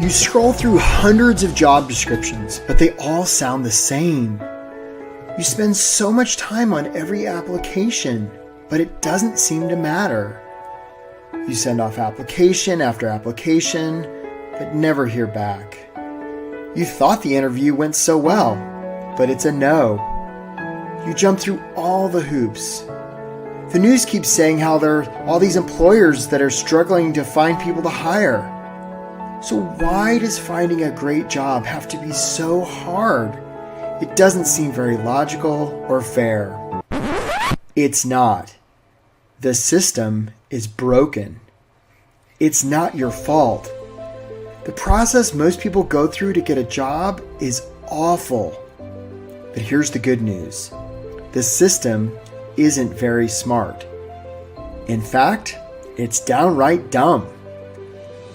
You scroll through hundreds of job descriptions, but they all sound the same. You spend so much time on every application, but it doesn't seem to matter. You send off application after application, but never hear back. You thought the interview went so well, but it's a no. You jump through all the hoops. The news keeps saying how there are all these employers that are struggling to find people to hire. So why does finding a great job have to be so hard? It doesn't seem very logical or fair. It's not. The system is broken. It's not your fault. The process most people go through to get a job is awful. But here's the good news. The system isn't very smart. In fact, it's downright dumb.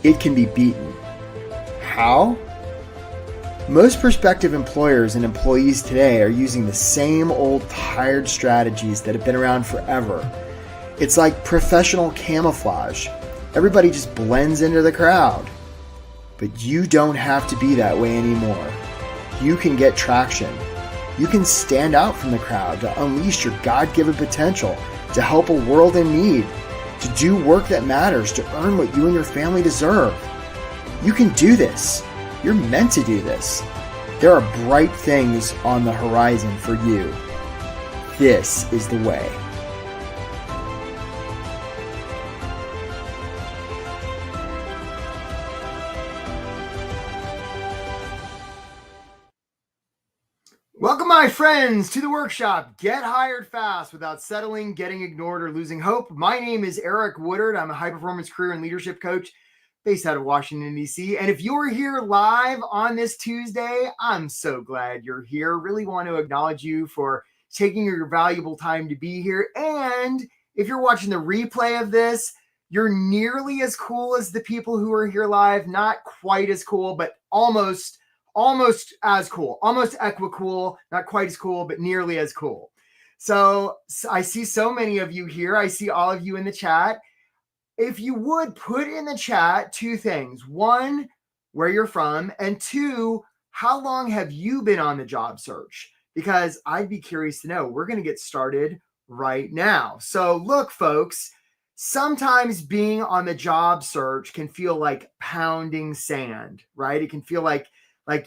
It can be beaten. How? Most prospective employers and employees today are using the same old tired strategies that have been around forever. It's like professional camouflage. Everybody just blends into the crowd. But you don't have to be that way anymore. You can get traction. You can stand out from the crowd to unleash your God-given potential, to help a world in need, to do work that matters, to earn what you and your family deserve. You can do this. You're meant to do this. There are bright things on the horizon for you. This is the way. Welcome, my friends, to the workshop, Get Hired Fast Without Settling, Getting Ignored, or Losing Hope. My name is Eric Woodard. I'm a high-performance career and leadership coach based out of Washington, D.C. And if you're here live on this Tuesday, I'm so glad you're here. Really want to acknowledge you for taking your valuable time to be here. And if you're watching the replay of this, you're nearly as cool as the people who are here live. Not quite as cool, but almost as cool, almost equi-cool, not quite as cool, but nearly as cool. So I see so many of you here. I see all of you in the chat. If you would put in the chat two things. One, where you're from, and two, how long have you been on the job search? Because I'd be curious to know. We're going to get started right now. So look, folks, sometimes being on the job search can feel like pounding sand, right? It can feel like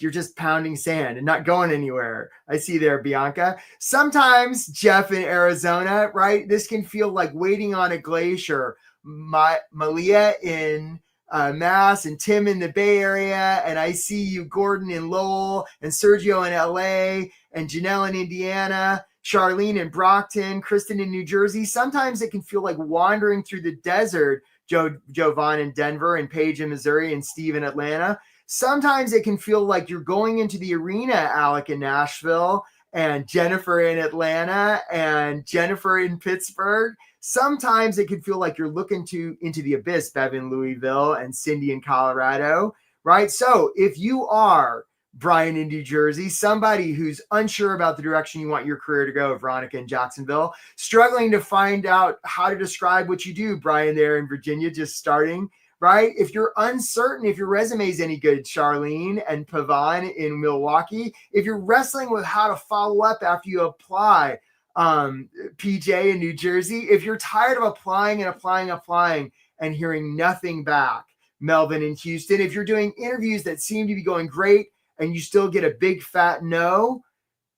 you're just pounding sand and not going anywhere. I see there, Bianca. Sometimes, Jeff in Arizona, right? This can feel like waiting on a glacier. Malia in Mass, and Tim in the Bay Area, and I see you, Gordon in Lowell, and Sergio in LA, and Janelle in Indiana, Charlene in Brockton, Kristen in New Jersey. Sometimes it can feel like wandering through the desert. Jovan in Denver, and Paige in Missouri, and Steve in Atlanta. Sometimes it can feel like you're going into the arena, Alec in Nashville, and Jennifer in Atlanta, and Jennifer in Pittsburgh. Sometimes it can feel like you're looking into the abyss, Bev in Louisville, and Cindy in Colorado, right? So if you are Brian in New Jersey, somebody who's unsure about the direction you want your career to go, Veronica in Jacksonville, struggling to find out how to describe what you do, Brian there in Virginia, just starting, right? If you're uncertain if your resume is any good, Charlene and Pavan in Milwaukee. If you're wrestling with how to follow up after you apply, PJ in New Jersey. If you're tired of applying and hearing nothing back, Melvin in Houston. If you're doing interviews that seem to be going great and you still get a big fat no,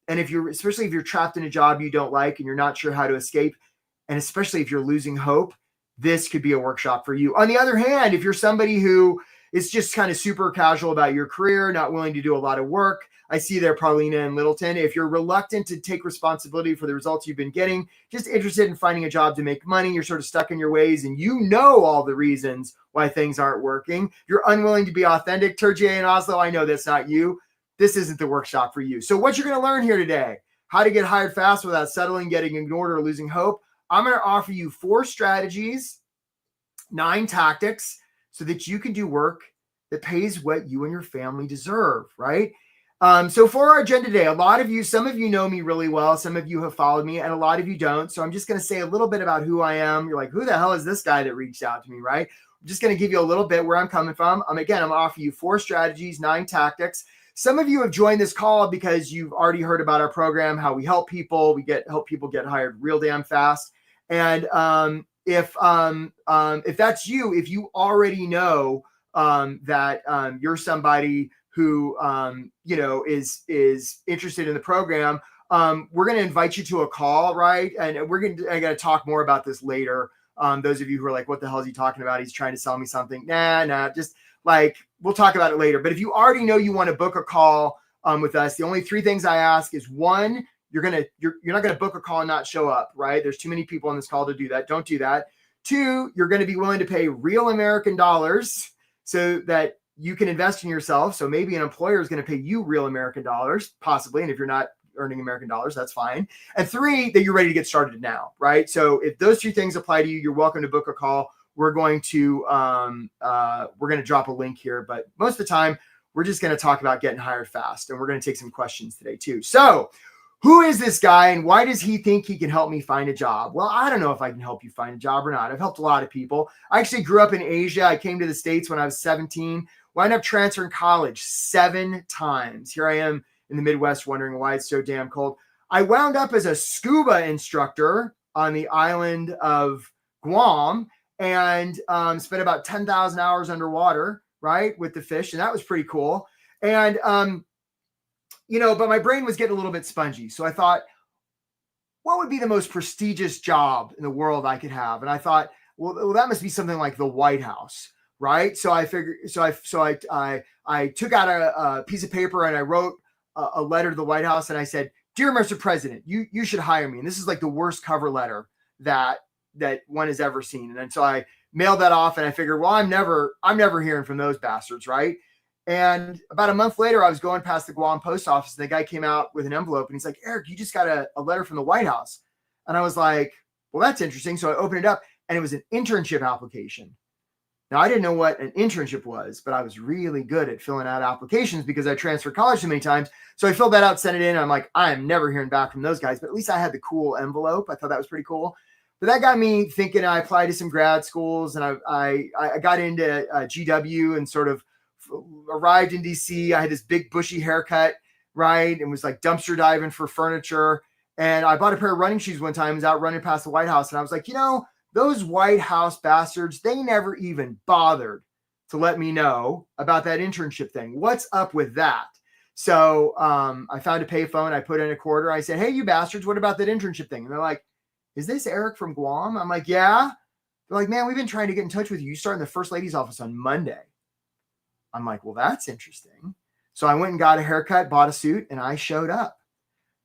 and especially if you're trapped in a job you don't like and you're not sure how to escape, and especially if you're losing hope, this could be a workshop for you. On the other hand, if you're somebody who is just kind of super casual about your career, not willing to do a lot of work, I see there Paulina in Littleton. If you're reluctant to take responsibility for the results you've been getting, just interested in finding a job to make money, you're sort of stuck in your ways and you know all the reasons why things aren't working. You're unwilling to be authentic. Turjay in Oslo, I know that's not you. This isn't the workshop for you. So what you're going to learn here today, how to get hired fast without settling, getting ignored, or losing hope. I'm going to offer you 4 strategies, 9 tactics, so that you can do work that pays what you and your family deserve, right? So for our agenda today, some of you know me really well. Some of you have followed me and a lot of you don't. So I'm just going to say a little bit about who I am. You're like, who the hell is this guy that reached out to me, right? just going to give you a little bit where I'm coming from. Again, I'm going to offer you 4 strategies, 9 tactics. Some of you have joined this call because you've already heard about our program, how we help people. We help people get hired real damn fast. And if that's you, if you already know that you're somebody who is interested in the program, we're going to invite you to a call, right? And I got to talk more about this later. Those of you who are like, what the hell is he talking about? He's trying to sell me something. Nah, just like, we'll talk about it later. But if you already know you want to book a call with us, the only 3 things I ask is, 1, you're not going to book a call and not show up, right? There's too many people on this call to do that. Don't do that. 2, you're going to be willing to pay real American dollars so that you can invest in yourself. So maybe an employer is going to pay you real American dollars, possibly. And if you're not earning American dollars, that's fine. And 3, that you're ready to get started now, right? So if those 2 things apply to you, you're welcome to book a call. We're going to drop a link here, but most of the time we're just going to talk about getting hired fast, and we're going to take some questions today too. So who is this guy and why does he think he can help me find a job? Well, I don't know if I can help you find a job or not. I've helped a lot of people. I actually grew up in Asia. I came to the States when I was 17, wound up transferring college 7 times. Here I am in the Midwest wondering why it's so damn cold. I wound up as a scuba instructor on the island of Guam and spent about 10,000 hours underwater, right, with the fish. And that was pretty cool. And, but my brain was getting a little bit spongy. So I thought, what would be the most prestigious job in the world I could have? And I thought, well, that must be something like the White House, right? So I figured, I took out a piece of paper and I wrote a letter to the White House. And I said, "Dear Mr. President, you should hire me." And this is like the worst cover letter that one has ever seen. And so I mailed that off and I figured, well, I'm never hearing from those bastards, right? And about a month later, I was going past the Guam post office and the guy came out with an envelope and he's like, "Eric, you just got a letter from the White House." And I was like, well, that's interesting. So I opened it up and it was an internship application. Now, I didn't know what an internship was, but I was really good at filling out applications because I transferred college so many times. So I filled that out, sent it in. And I'm like, I am never hearing back from those guys, but at least I had the cool envelope. I thought that was pretty cool. But that got me thinking. I applied to some grad schools and I got into GW and sort of arrived in DC. I had this big bushy haircut, right? And was like dumpster diving for furniture. And I bought a pair of running shoes one time. I was out running past the White House. And I was like, those White House bastards, they never even bothered to let me know about that internship thing. What's up with that? So I found a payphone. I put in a quarter. I said, "Hey, you bastards, what about that internship thing?" And they're like, "Is this Eric from Guam?" I'm like, "Yeah." They're like, "Man, we've been trying to get in touch with you. You start in the First Lady's office on Monday." I'm like, "Well, that's interesting." So I went and got a haircut, bought a suit, and I showed up.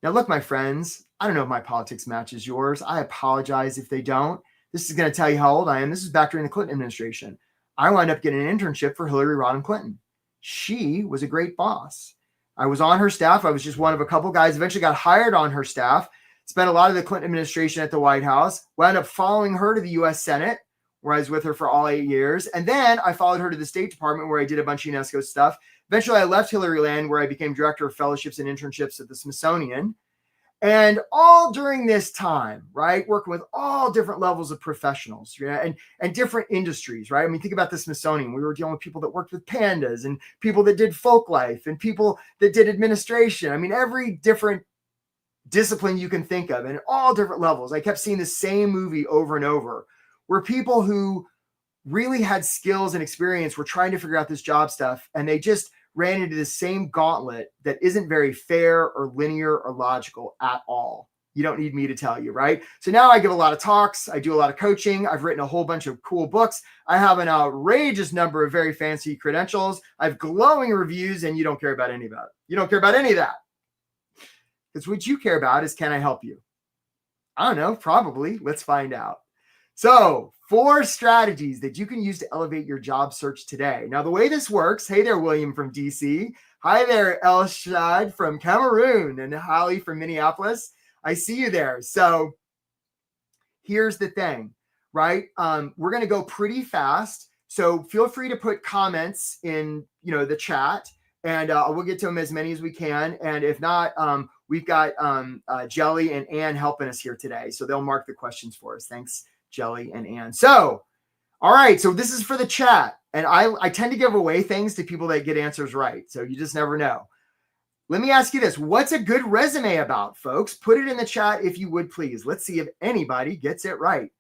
Now, look, my friends, I don't know if my politics matches yours. I apologize if they don't. This is going to tell you how old I am. This is back during the Clinton administration. I wound up getting an internship for Hillary Rodham Clinton. She was a great boss. I was on her staff. I was just one of a couple guys, eventually got hired on her staff, spent a lot of the Clinton administration at the White House, wound up following her to the U.S. Senate, where I was with her for all 8 years. And then I followed her to the State Department, where I did a bunch of UNESCO stuff. Eventually, I left Hillary Land, where I became director of fellowships and internships at the Smithsonian. And all during this time, right, working with all different levels of professionals, and different industries, right? I mean, think about the Smithsonian. We were dealing with people that worked with pandas and people that did folk life and people that did administration. I mean, every different discipline you can think of and all different levels. I kept seeing the same movie over and over, where people who really had skills and experience were trying to figure out this job stuff, and they just ran into the same gauntlet that isn't very fair or linear or logical at all. You don't need me to tell you, right? So now I give a lot of talks. I do a lot of coaching. I've written a whole bunch of cool books. I have an outrageous number of very fancy credentials. I have glowing reviews, and you don't care about any of that. You don't care about any of that. Because what you care about is, can I help you? I don't know, probably. Let's find out. So 4 strategies that you can use to elevate your job search today. Now, the way this works, hey there, William from DC. Hi there, Elshad from Cameroon, and Holly from Minneapolis. I see you there. So here's the thing, right? We're going to go pretty fast. So feel free to put comments in, the chat, and we'll get to them as many as we can. And if not, we've got Jelly and Ann helping us here today. So they'll mark the questions for us. Thanks, Jelly and Ann. So All right, so this is for the chat. And I tend to give away things to people that get answers right. So you just never know. Let me ask you this. What's a good resume about, folks? Put it in the chat if you would, please. Let's see if anybody gets it right.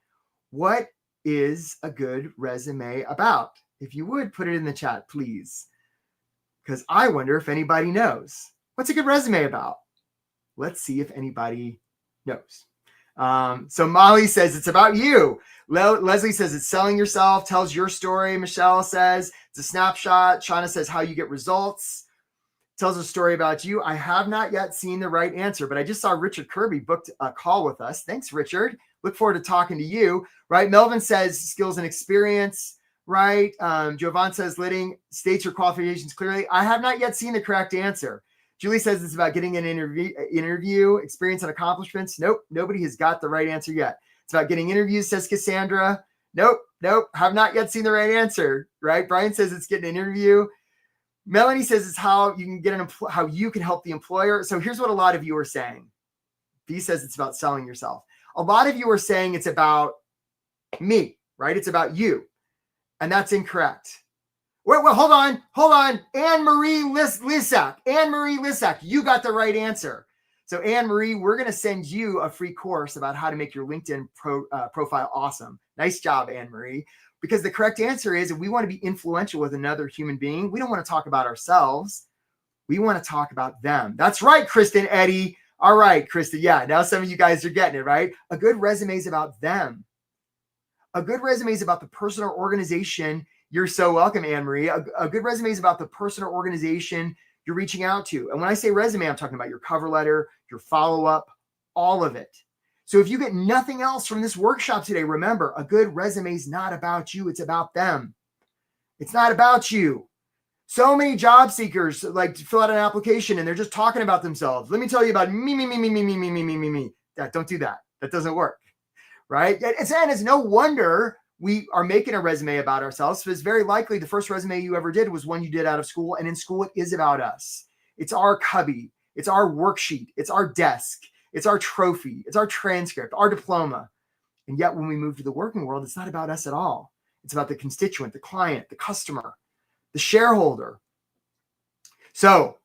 What is a good resume about? If you would, put it in the chat, please. Because I wonder if anybody knows. What's a good resume about? Let's see if anybody knows. So Molly says it's about you. Leslie says it's selling yourself, tells your story. Michelle says it's a snapshot. Shauna says how you get results, tells a story about you. I have not yet seen the right answer, but I just saw Richard Kirby booked a call with us. Thanks, Richard. Look forward to talking to you. Right. Melvin says skills and experience. Right. Jovan says Lidding states your qualifications clearly. I have not yet seen the correct answer. Julie says it's about getting an interview, experience and accomplishments. Nope. Nobody has got the right answer yet. It's about getting interviews, says Cassandra. Nope. Have not yet seen the right answer. Right. Brian says it's getting an interview. Melanie says it's how you can get how you can help the employer. So here's what a lot of you are saying. B says it's about selling yourself. A lot of you are saying it's about me, right? It's about you. And that's incorrect. Wait, hold on. Anne-Marie Lissack, you got the right answer. So Anne-Marie, we're going to send you a free course about how to make your LinkedIn profile awesome. Nice job, Anne-Marie. Because the correct answer is if we want to be influential with another human being, we don't want to talk about ourselves. We want to talk about them. That's right, Kristen Eddy. All right, Kristen. Yeah, now some of you guys are getting it, right? A good resume is about them. A good resume is about the person or organization. You're so welcome, Anne-Marie. A good resume is about the person or organization you're reaching out to. And when I say resume, I'm talking about your cover letter, your follow-up, all of it. So if you get nothing else from this workshop today, remember, a good resume is not about you. It's about them. It's not about you. So many job seekers like to fill out an application and they're just talking about themselves. Let me tell you about me. Don't do that. That doesn't work. Right? And it's no wonder we are making a resume about ourselves, because very likely the first resume you ever did was one you did out of school. And in school, it is about us. It's our cubby. It's our worksheet. It's our desk. It's our trophy. It's our transcript, our diploma. And yet when we move to the working world, it's not about us at all. It's about the constituent, the client, the customer, the shareholder. So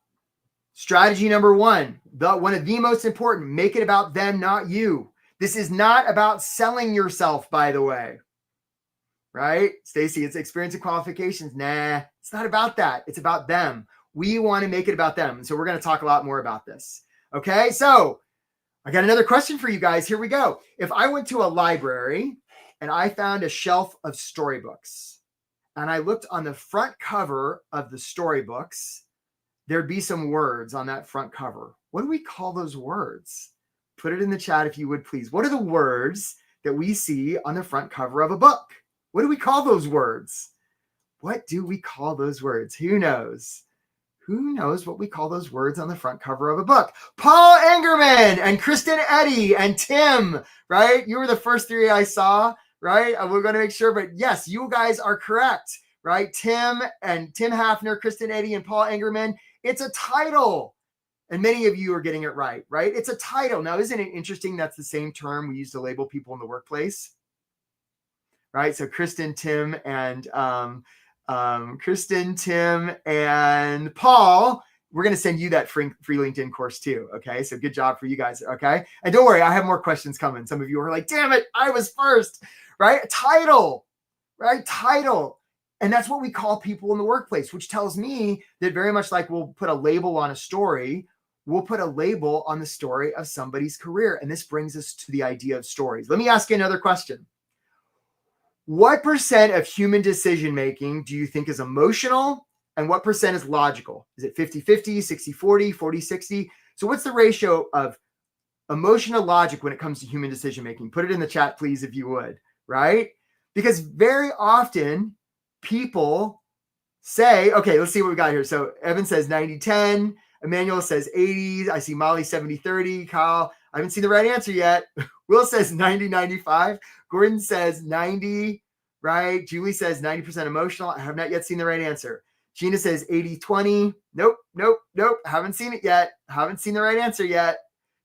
strategy number one, one of the most important, make it about them, not you. This is not about selling yourself, by the way, right? Stacy, it's experience and qualifications. Nah, it's not about that. It's about them. We want to make it about them. So we're going to talk a lot more about this. Okay. So I got another question for you guys. Here we go. If I went to a library and I found a shelf of storybooks and I looked on the front cover of the storybooks, there'd be some words on that front cover. What do we call those words? Put it in the chat if you would, please. What are the words that we see on the front cover of a book? What do we call those words? What do we call those words? Who knows? Who knows what we call those words on the front cover of a book? Paul Engerman and Kristen Eddy and Tim, right? You were the first three I saw, right? We're going to make sure, but yes, you guys are correct, right? Tim Hafner, Kristen Eddy, and Paul Engerman. It's a title. And many of you are getting it right, right? It's a title. Now, isn't it interesting that's the same term we use to label people in the workplace, right? So Kristen, Tim, and Paul, we're going to send you that free LinkedIn course too, okay? So good job for you guys, okay? And don't worry, I have more questions coming. Some of you are like, damn it, I was first, right? A title, right? Title. And that's what we call people in the workplace, which tells me that very much like we'll put a label on a story, we'll put a label on the story of somebody's career. And this brings us to the idea of stories. Let me ask you another question. What percent of human decision-making do you think is emotional? And what percent is logical? Is it 50-50, 60-40, 40-60? So what's the ratio of emotion to logic when it comes to human decision-making? Put it in the chat, please, if you would, right? Because very often people say, okay, let's see what we got here. So Evan says 90-10. Emmanuel says 80. I see Molly 70-30. Kyle, I haven't seen the right answer yet. Will says 90-95. Gordon says 90, right? Julie says 90% emotional. I have not yet seen the right answer. Gina says 80-20. Nope. Haven't seen it yet. Haven't seen the right answer yet.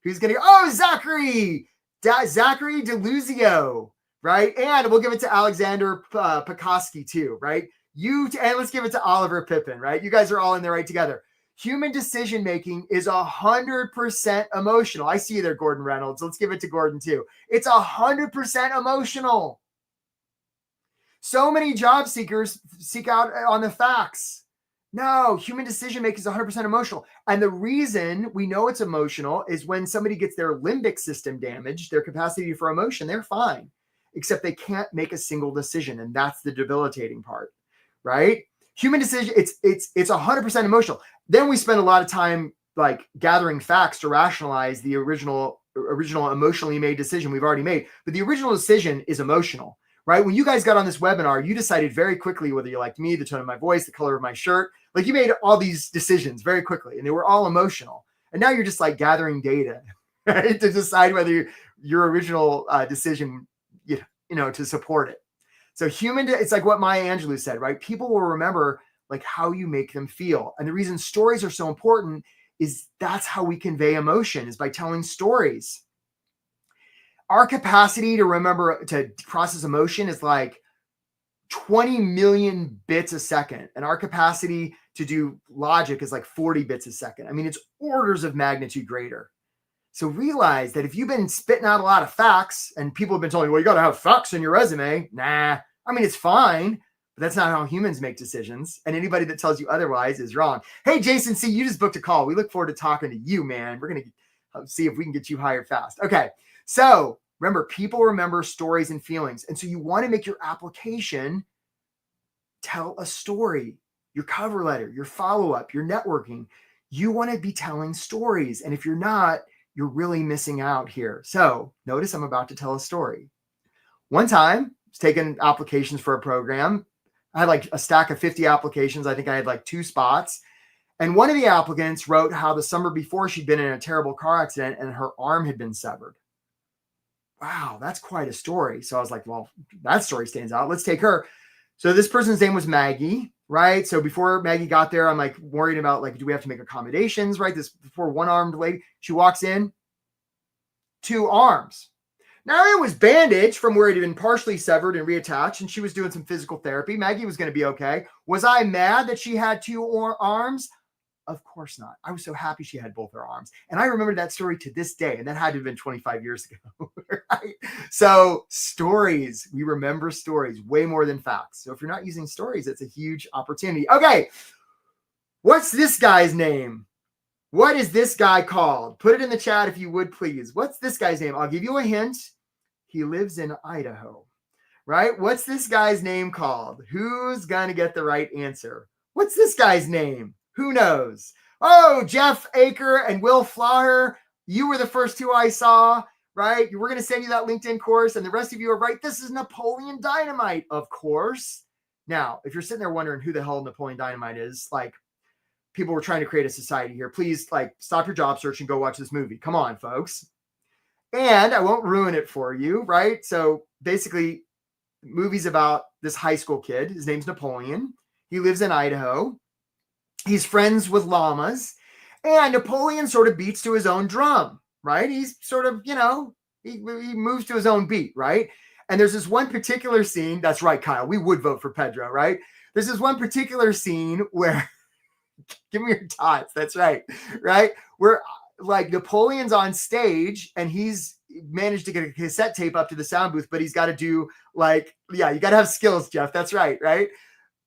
Who's going to go? Oh, Zachary Deluzio, right? And we'll give it to Alexander Pekoski too, right? And let's give it to Oliver Pippin, right? You guys are all in there right together. Human decision-making is 100% emotional. I see you there, Gordon Reynolds. Let's give it to Gordon too. It's 100% emotional. So many job seekers seek out on the facts. No, human decision-making is 100% emotional. And the reason we know it's emotional is when somebody gets their limbic system damaged, their capacity for emotion, they're fine, except they can't make a single decision. And that's the debilitating part, right? Human decision, it's 100% emotional. Then we spend a lot of time like gathering facts to rationalize the original emotionally made decision we've already made. But the original decision is emotional, right? When you guys got on this webinar, you decided very quickly whether you liked me, the tone of my voice, the color of my shirt. Like you made all these decisions very quickly and they were all emotional. And now you're just like gathering data, right? To decide whether your original decision, to support it. So it's like what Maya Angelou said, right? People will remember like how you make them feel. And the reason stories are so important is that's how we convey emotion, is by telling stories. Our capacity to remember, to process emotion is like 20 million bits a second. And our capacity to do logic is like 40 bits a second. I mean, it's orders of magnitude greater. So realize that if you've been spitting out a lot of facts and people have been telling you, well, you got to have facts in your resume. Nah, I mean, it's fine, but that's not how humans make decisions. And anybody that tells you otherwise is wrong. Hey, Jason C., you just booked a call. We look forward to talking to you, man. We're going to see if we can get you hired fast. Okay. So remember, people remember stories and feelings. And so you want to make your application tell a story, your cover letter, your follow-up, your networking. You want to be telling stories. And if you're not, you're really missing out here. So notice I'm about to tell a story. One time, I was taking applications for a program. I had like a stack of 50 applications. I think I had like 2 spots. And one of the applicants wrote how the summer before she'd been in a terrible car accident and her arm had been severed. Wow, that's quite a story. So I was like, well, that story stands out. Let's take her. So this person's name was Maggie, right? So before Maggie got there, I'm like worried about like, do we have to make accommodations, right? This poor one-armed lady, she walks in, 2 arms. Now it was bandaged from where it had been partially severed and reattached, and she was doing some physical therapy. Maggie was going to be okay. Was I mad that she had 2 arms? Of course not. I was so happy she had both her arms. And I remember that story to this day. And that had to have been 25 years ago. Right? So stories, we remember stories way more than facts. So if you're not using stories, it's a huge opportunity. Okay. What's this guy's name? What is this guy called? Put it in the chat if you would, please. What's this guy's name? I'll give you a hint. He lives in Idaho, right? What's this guy's name called? Who's going to get the right answer? What's this guy's name? Who knows? Oh, Jeff Aker and Will Flaher. You were the first 2 I saw, right? We're going to send you that LinkedIn course. And the rest of you are right. This is Napoleon Dynamite, of course. Now, if you're sitting there wondering who the hell Napoleon Dynamite is, like people were trying to create a society here. Please like stop your job search and go watch this movie. Come on, folks. And I won't ruin it for you, right? So basically, the movie's about this high school kid. His name's Napoleon. He lives in Idaho. He's friends with llamas, and Napoleon sort of beats to his own drum, right? He's sort of, he moves to his own beat, right? And there's this one particular scene. That's right, Kyle. We would vote for Pedro, right? There's this one particular scene where, give me your thoughts. That's right, right? Where like Napoleon's on stage and he's managed to get a cassette tape up to the sound booth, but he's got to do like, yeah, you got to have skills, Jeff. That's right, right?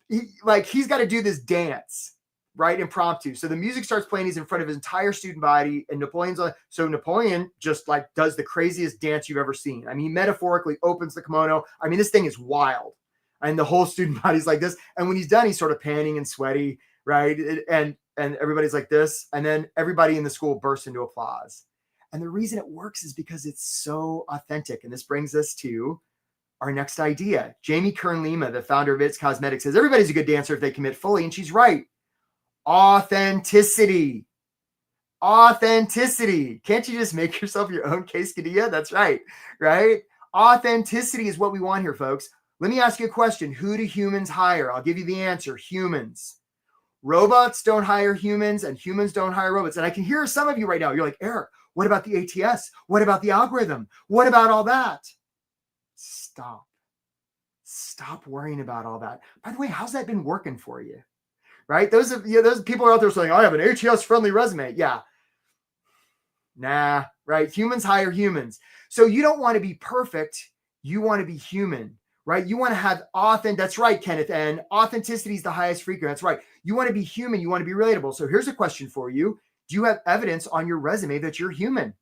He's got to do this dance. Right, impromptu. So the music starts playing. He's in front of his entire student body, and Napoleon just like does the craziest dance you've ever seen. I mean, he metaphorically opens the kimono. I mean, this thing is wild, and the whole student body's like this. And when he's done, he's sort of panting and sweaty, right? And everybody's like this, and then everybody in the school bursts into applause. And the reason it works is because it's so authentic. And this brings us to our next idea. Jamie Kern-Lima, the founder of It's Cosmetics, says everybody's a good dancer if they commit fully, and she's right. Authenticity. Can't you just make yourself your own quesadilla? That's right, right? Authenticity is what we want here, folks. Let me ask you a question. Who do humans hire? I'll give you the answer. Humans. Robots don't hire humans, and humans don't hire robots. And I can hear some of you right now. You're like, Eric, what about the ATS? What about the algorithm? What about all that? Stop worrying about all that. By the way, how's that been working for you? Right? Those people are out there saying, I have an ATS friendly resume. Yeah. Nah, right? Humans hire humans. So you don't want to be perfect. You want to be human, right? You want to have that's right, Kenneth. And authenticity is the highest frequency. That's right. You want to be human. You want to be relatable. So here's a question for you. Do you have evidence on your resume that you're human?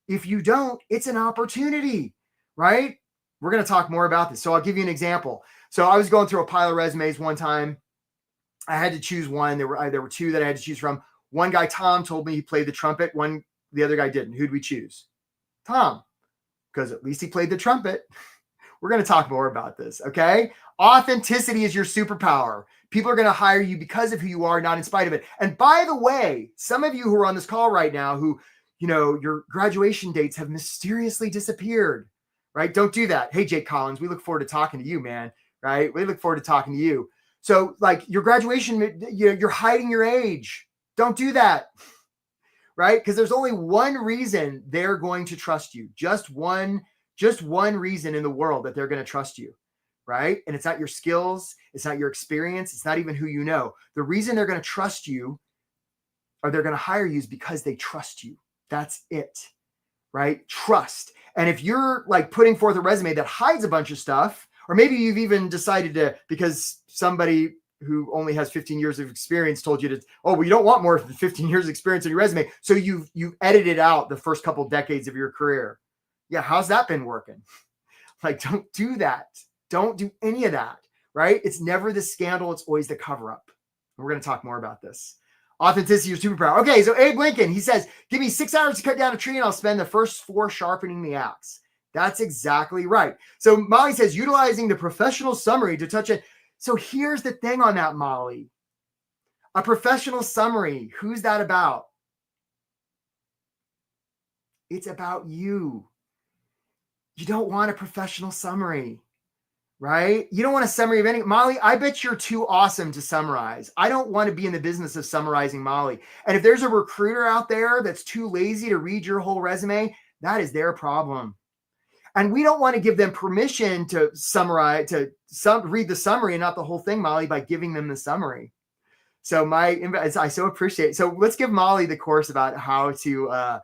If you don't, it's an opportunity, right? We're going to talk more about this. So I'll give you an example. So I was going through a pile of resumes one time. I had to choose one. There were two that I had to choose from. One guy, Tom, told me he played the trumpet. The other guy didn't. Who'd we choose? Tom, because at least he played the trumpet. We're going to talk more about this, okay? Authenticity is your superpower. People are going to hire you because of who you are, not in spite of it. And by the way, some of you who are on this call right now who, your graduation dates have mysteriously disappeared, right? Don't do that. Hey, Jake Collins, we look forward to talking to you, man, right? We look forward to talking to you. So like your graduation, you're hiding your age. Don't do that, right? Because there's only one reason they're going to trust you. Just one reason in the world that they're going to trust you, right? And it's not your skills. It's not your experience. It's not even who you know. The reason they're going to trust you or they're going to hire you is because they trust you. That's it, right? Trust. And if you're like putting forth a resume that hides a bunch of stuff, or maybe you've even decided to, because somebody who only has 15 years of experience told you to, you don't want more than 15 years of experience in your resume. So you've edited out the first couple decades of your career. Yeah. How's that been working? Like, don't do that. Don't do any of that, right? It's never the scandal. It's always the cover up. And we're going to talk more about this. Authenticity, your superpower. Okay. So Abe Lincoln, he says, give me 6 hours to cut down a tree and I'll spend the first 4 sharpening the axe. That's exactly right. So Molly says, utilizing the professional summary to touch it. So here's the thing on that, Molly. A professional summary. Who's that about? It's about you. You don't want a professional summary, right? You don't want a summary of any. Molly, I bet you're too awesome to summarize. I don't want to be in the business of summarizing Molly. And if there's a recruiter out there that's too lazy to read your whole resume, that is their problem. And we don't want to give them permission to summarize, read the summary and not the whole thing, Molly, by giving them the summary. So I so appreciate it. So let's give Molly the course about how to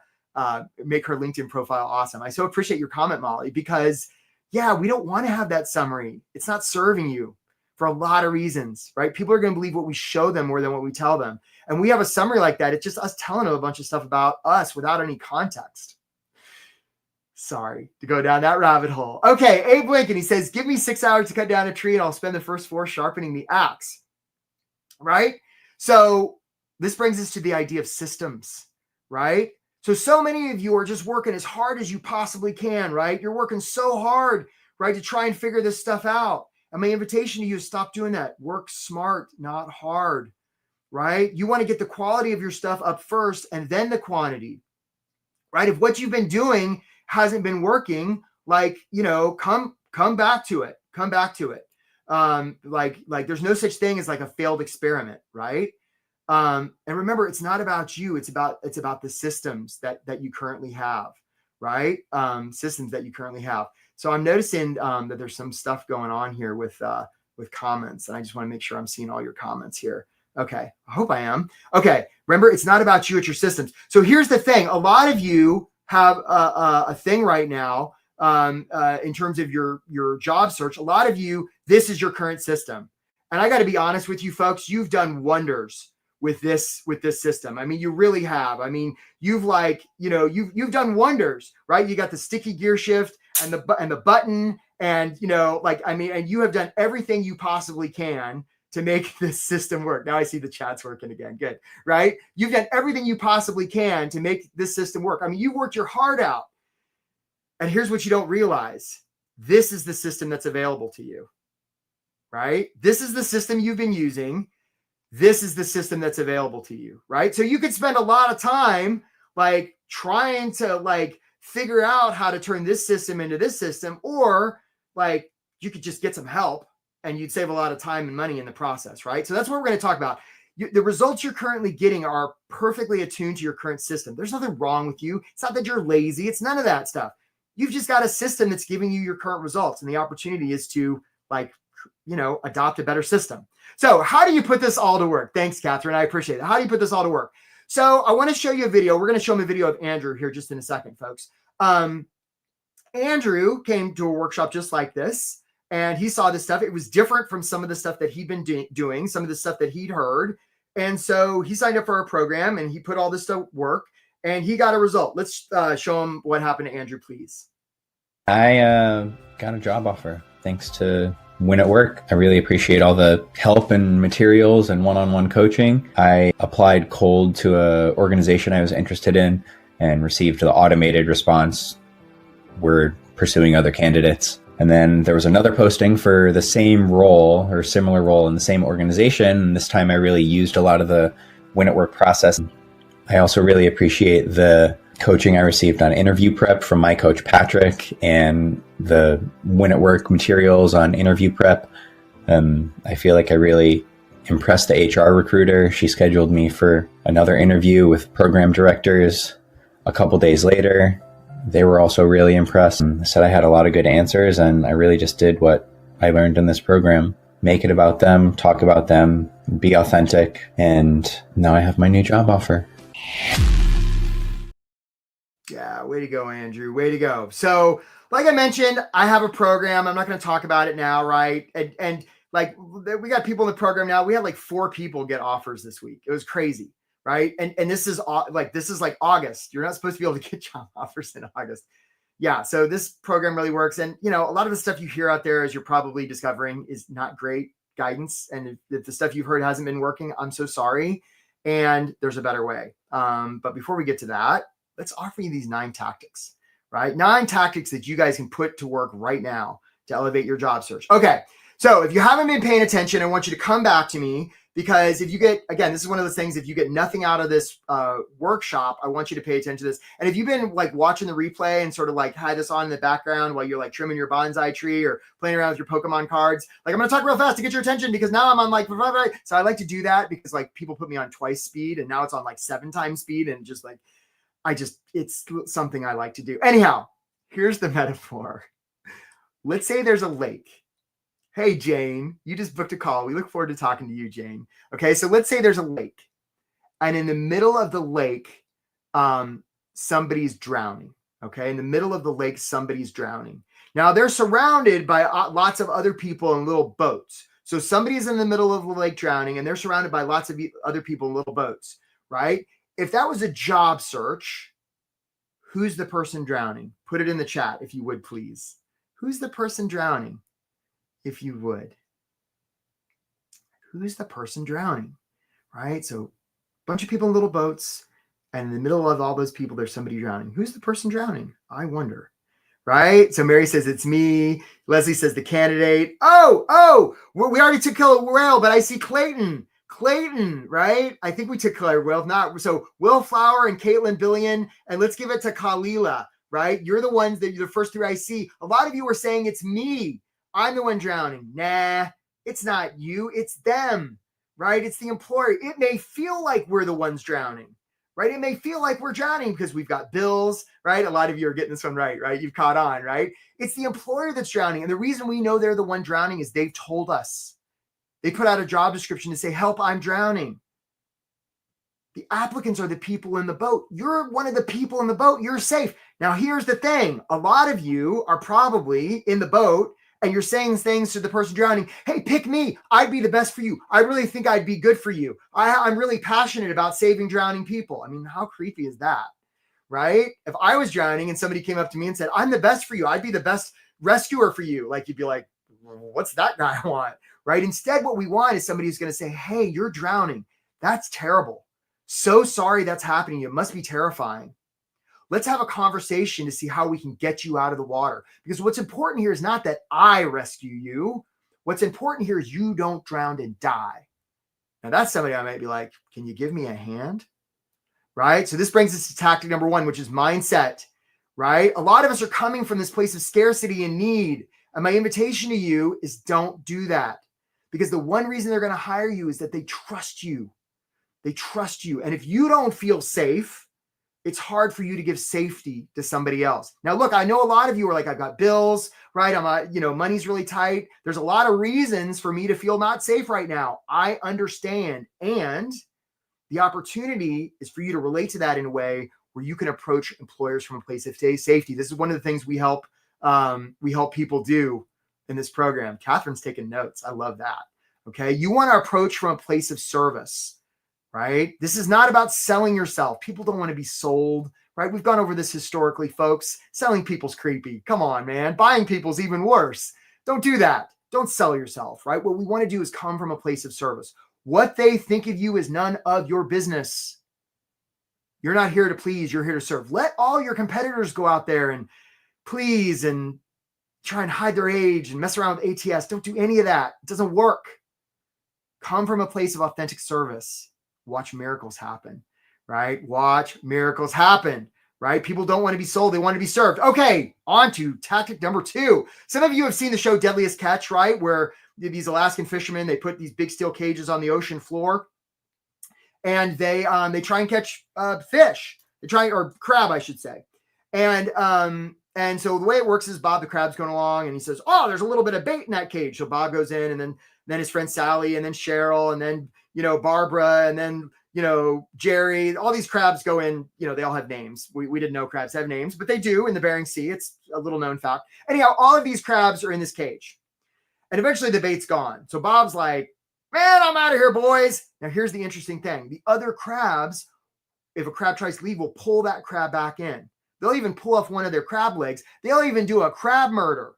make her LinkedIn profile awesome. I so appreciate your comment, Molly, because we don't want to have that summary. It's not serving you for a lot of reasons, right? People are going to believe what we show them more than what we tell them. And we have a summary like that. It's just us telling them a bunch of stuff about us without any context. Sorry to go down that rabbit hole. Okay, Abe Lincoln, he says, give me 6 hours to cut down a tree and I'll spend the first 4 sharpening the axe, right? So this brings us to the idea of systems, right? So many of you are just working as hard as you possibly can, right? You're working so hard, right, to try and figure this stuff out. And my invitation to you is stop doing that. Work smart, not hard, right? You want to get the quality of your stuff up first and then the quantity, right? If what you've been doing hasn't been working, like, come back to it. Come back to it. Like there's no such thing as like a failed experiment, right? And remember, it's not about you. It's about the systems that you currently have, right? Systems that you currently have. So I'm noticing that there's some stuff going on here with comments, and I just want to make sure I'm seeing all your comments here. Okay, I hope I am. Okay, remember, it's not about you. It's your systems. So here's the thing: a lot of you have a thing right now in terms of your job search. A lot of you, this is your current system, and I got to be honest with you, folks. You've done wonders with this system. I mean, you really have. I mean, you've you've done wonders, right? You got the sticky gear shift and the button, and and you have done everything you possibly can to make this system work. Now I see the chat's working again. Good, right? You've done everything you possibly can to make this system work. I mean, you worked your heart out. And here's what you don't realize. This is the system that's available to you, right? This is the system you've been using. This is the system that's available to you, right? So you could spend a lot of time trying to figure out how to turn this system into this system, or you could just get some help and you'd save a lot of time and money in the process, right? So that's what we're going to talk about. The results you're currently getting are perfectly attuned to your current system. There's nothing wrong with you. It's not that you're lazy. It's none of that stuff. You've just got a system that's giving you your current results. And the opportunity is to adopt a better system. So how do you put this all to work? Thanks, Catherine. I appreciate it. How do you put this all to work? So I want to show you a video. We're going to show them a video of Andrew here just in a second, folks. Andrew came to a workshop just like this, and he saw this stuff. It was different from some of the stuff that he'd been doing, some of the stuff that he'd heard. And so he signed up for our program, and he put all this to work, and he got a result. Let's show him what happened to Andrew, please. I got a job offer thanks to Win at Work. I really appreciate all the help and materials and one-on-one coaching. I applied cold to an organization I was interested in and received the automated response, "We're pursuing other candidates." And then there was another posting for the same role or similar role in the same organization. And this time I really used a lot of the Win at Work process. I also really appreciate the coaching I received on interview prep from my coach, Patrick, and the Win at Work materials on interview prep. I feel like I really impressed the HR recruiter. She scheduled me for another interview with program directors a couple days later. They were also really impressed and said I had a lot of good answers, and I really just did what I learned in this program. Make it about them, talk about them, be authentic, and now I have my new job offer. Yeah, way to go, Andrew. Way to go. So, like I mentioned, I have a program. I'm not going to talk about it now, right? And like we got people in the program now. We had like 4 people get offers this week. It was crazy, right? And this is like August. You're not supposed to be able to get job offers in August. Yeah, so this program really works. And a lot of the stuff you hear out there, as you're probably discovering, is not great guidance. And if the stuff you've heard hasn't been working, I'm so sorry. And there's a better way. But before we get to that, let's offer you these 9 tactics, right? 9 tactics that you guys can put to work right now to elevate your job search. Okay. So if you haven't been paying attention, I want you to come back to me, because if you get, again, this is one of those things, if you get nothing out of this workshop, I want you to pay attention to this. And if you've been like watching the replay and sort of like had this on in the background while you're like trimming your bonsai tree or playing around with your Pokemon cards, like I'm going to talk real fast to get your attention, because now I'm on like, so I like to do that because like people put me on twice speed and now it's on like 7 times speed, and just like, it's something I like to do. Anyhow, here's the metaphor. Let's say there's a lake. Hey, Jane, you just booked a call. We look forward to talking to you, Jane. Okay, so let's say there's a lake, and in the middle of the lake, somebody's drowning. Okay, in the middle of the lake, somebody's drowning. Now, they're surrounded by lots of other people in little boats. So somebody's in the middle of the lake drowning, and they're surrounded by lots of other people in little boats, right? If that was a job search, who's the person drowning? Put it in the chat if you would, please. Who's the person drowning? If you would. Who's the person drowning? Right? So a bunch of people in little boats, and in the middle of all those people, there's somebody drowning. Who's the person drowning? I wonder. Right? So Mary says it's me. Leslie says the candidate. Oh, we already took Killer Whale, but I see Clayton, right? I think we took Killer Whale. Not so. Will Flower and Caitlin Billion, and let's give it to Kalila. Right? You're the ones that you're the first 3 I see. A lot of you are saying it's me. I'm the one drowning. Nah, it's not you. It's them. Right? It's the employer. It may feel like we're the ones drowning. Right? It may feel like we're drowning because we've got bills. Right? A lot of you are getting this one right. Right? You've caught on. Right? It's the employer that's drowning, and the reason we know they're the one drowning is they've told us. They put out a job description to say, "Help, I'm drowning." The applicants are the people in the boat. You're one of the people in the boat. You're safe. Now, here's the thing. A lot of you are probably in the boat, and you're saying things to the person drowning. Hey, pick me. I'd be the best for you. I really think I'd be good for you. I'm really passionate about saving drowning people. I mean, how creepy is that? Right? If I was drowning and somebody came up to me and said, "I'm the best for you. I'd be the best rescuer for you." Like, you'd be like, "What's that guy want?" Right? Instead, what we want is somebody who's going to say, "Hey, you're drowning. That's terrible. So sorry that's happening. It must be terrifying. Let's have a conversation to see how we can get you out of the water." Because what's important here is not that I rescue you. What's important here is you don't drown and die. Now, that's somebody I might be like, "Can you give me a hand?" Right? So this brings us to tactic number 1, which is mindset. Right? A lot of us are coming from this place of scarcity and need. And my invitation to you is don't do that. Because the one reason they're going to hire you is that they trust you. They trust you. And if you don't feel safe, it's hard for you to give safety to somebody else. Now, look, I know a lot of you are like, I've got bills, right? Money's really tight. There's a lot of reasons for me to feel not safe right now. I understand. And the opportunity is for you to relate to that in a way where you can approach employers from a place of safety. This is one of the things we help people do in this program. Catherine's taking notes. I love that. Okay. You want to approach from a place of service, right? This is not about selling yourself. People don't want to be sold, right? We've gone over this historically, folks. Selling people's creepy. Come on, man. Buying people's even worse. Don't do that. Don't sell yourself, right? What we want to do is come from a place of service. What they think of you is none of your business. You're not here to please. You're here to serve. Let all your competitors go out there and please and try and hide their age and mess around with ATS. Don't do any of that. It doesn't work. Come from a place of authentic service. Watch miracles happen, right? Watch miracles happen, right? People don't want to be sold. They want to be served. Okay, on to tactic number 2. Some of you have seen the show Deadliest Catch, right? Where these Alaskan fishermen, they put these big steel cages on the ocean floor and they try and catch fish. Or crab, I should say. And so the way it works is Bob the crab's going along and he says, oh, there's a little bit of bait in that cage. So Bob goes in and then his friend Sally and then Cheryl and then, Barbara and then, Jerry, all these crabs go in, they all have names. We didn't know crabs have names, but they do in the Bering Sea. It's a little known fact. Anyhow, all of these crabs are in this cage and eventually the bait's gone. So Bob's like, man, I'm out of here, boys. Now here's the interesting thing. The other crabs, if a crab tries to leave, will pull that crab back in. They'll even pull off one of their crab legs. They'll even do a crab murder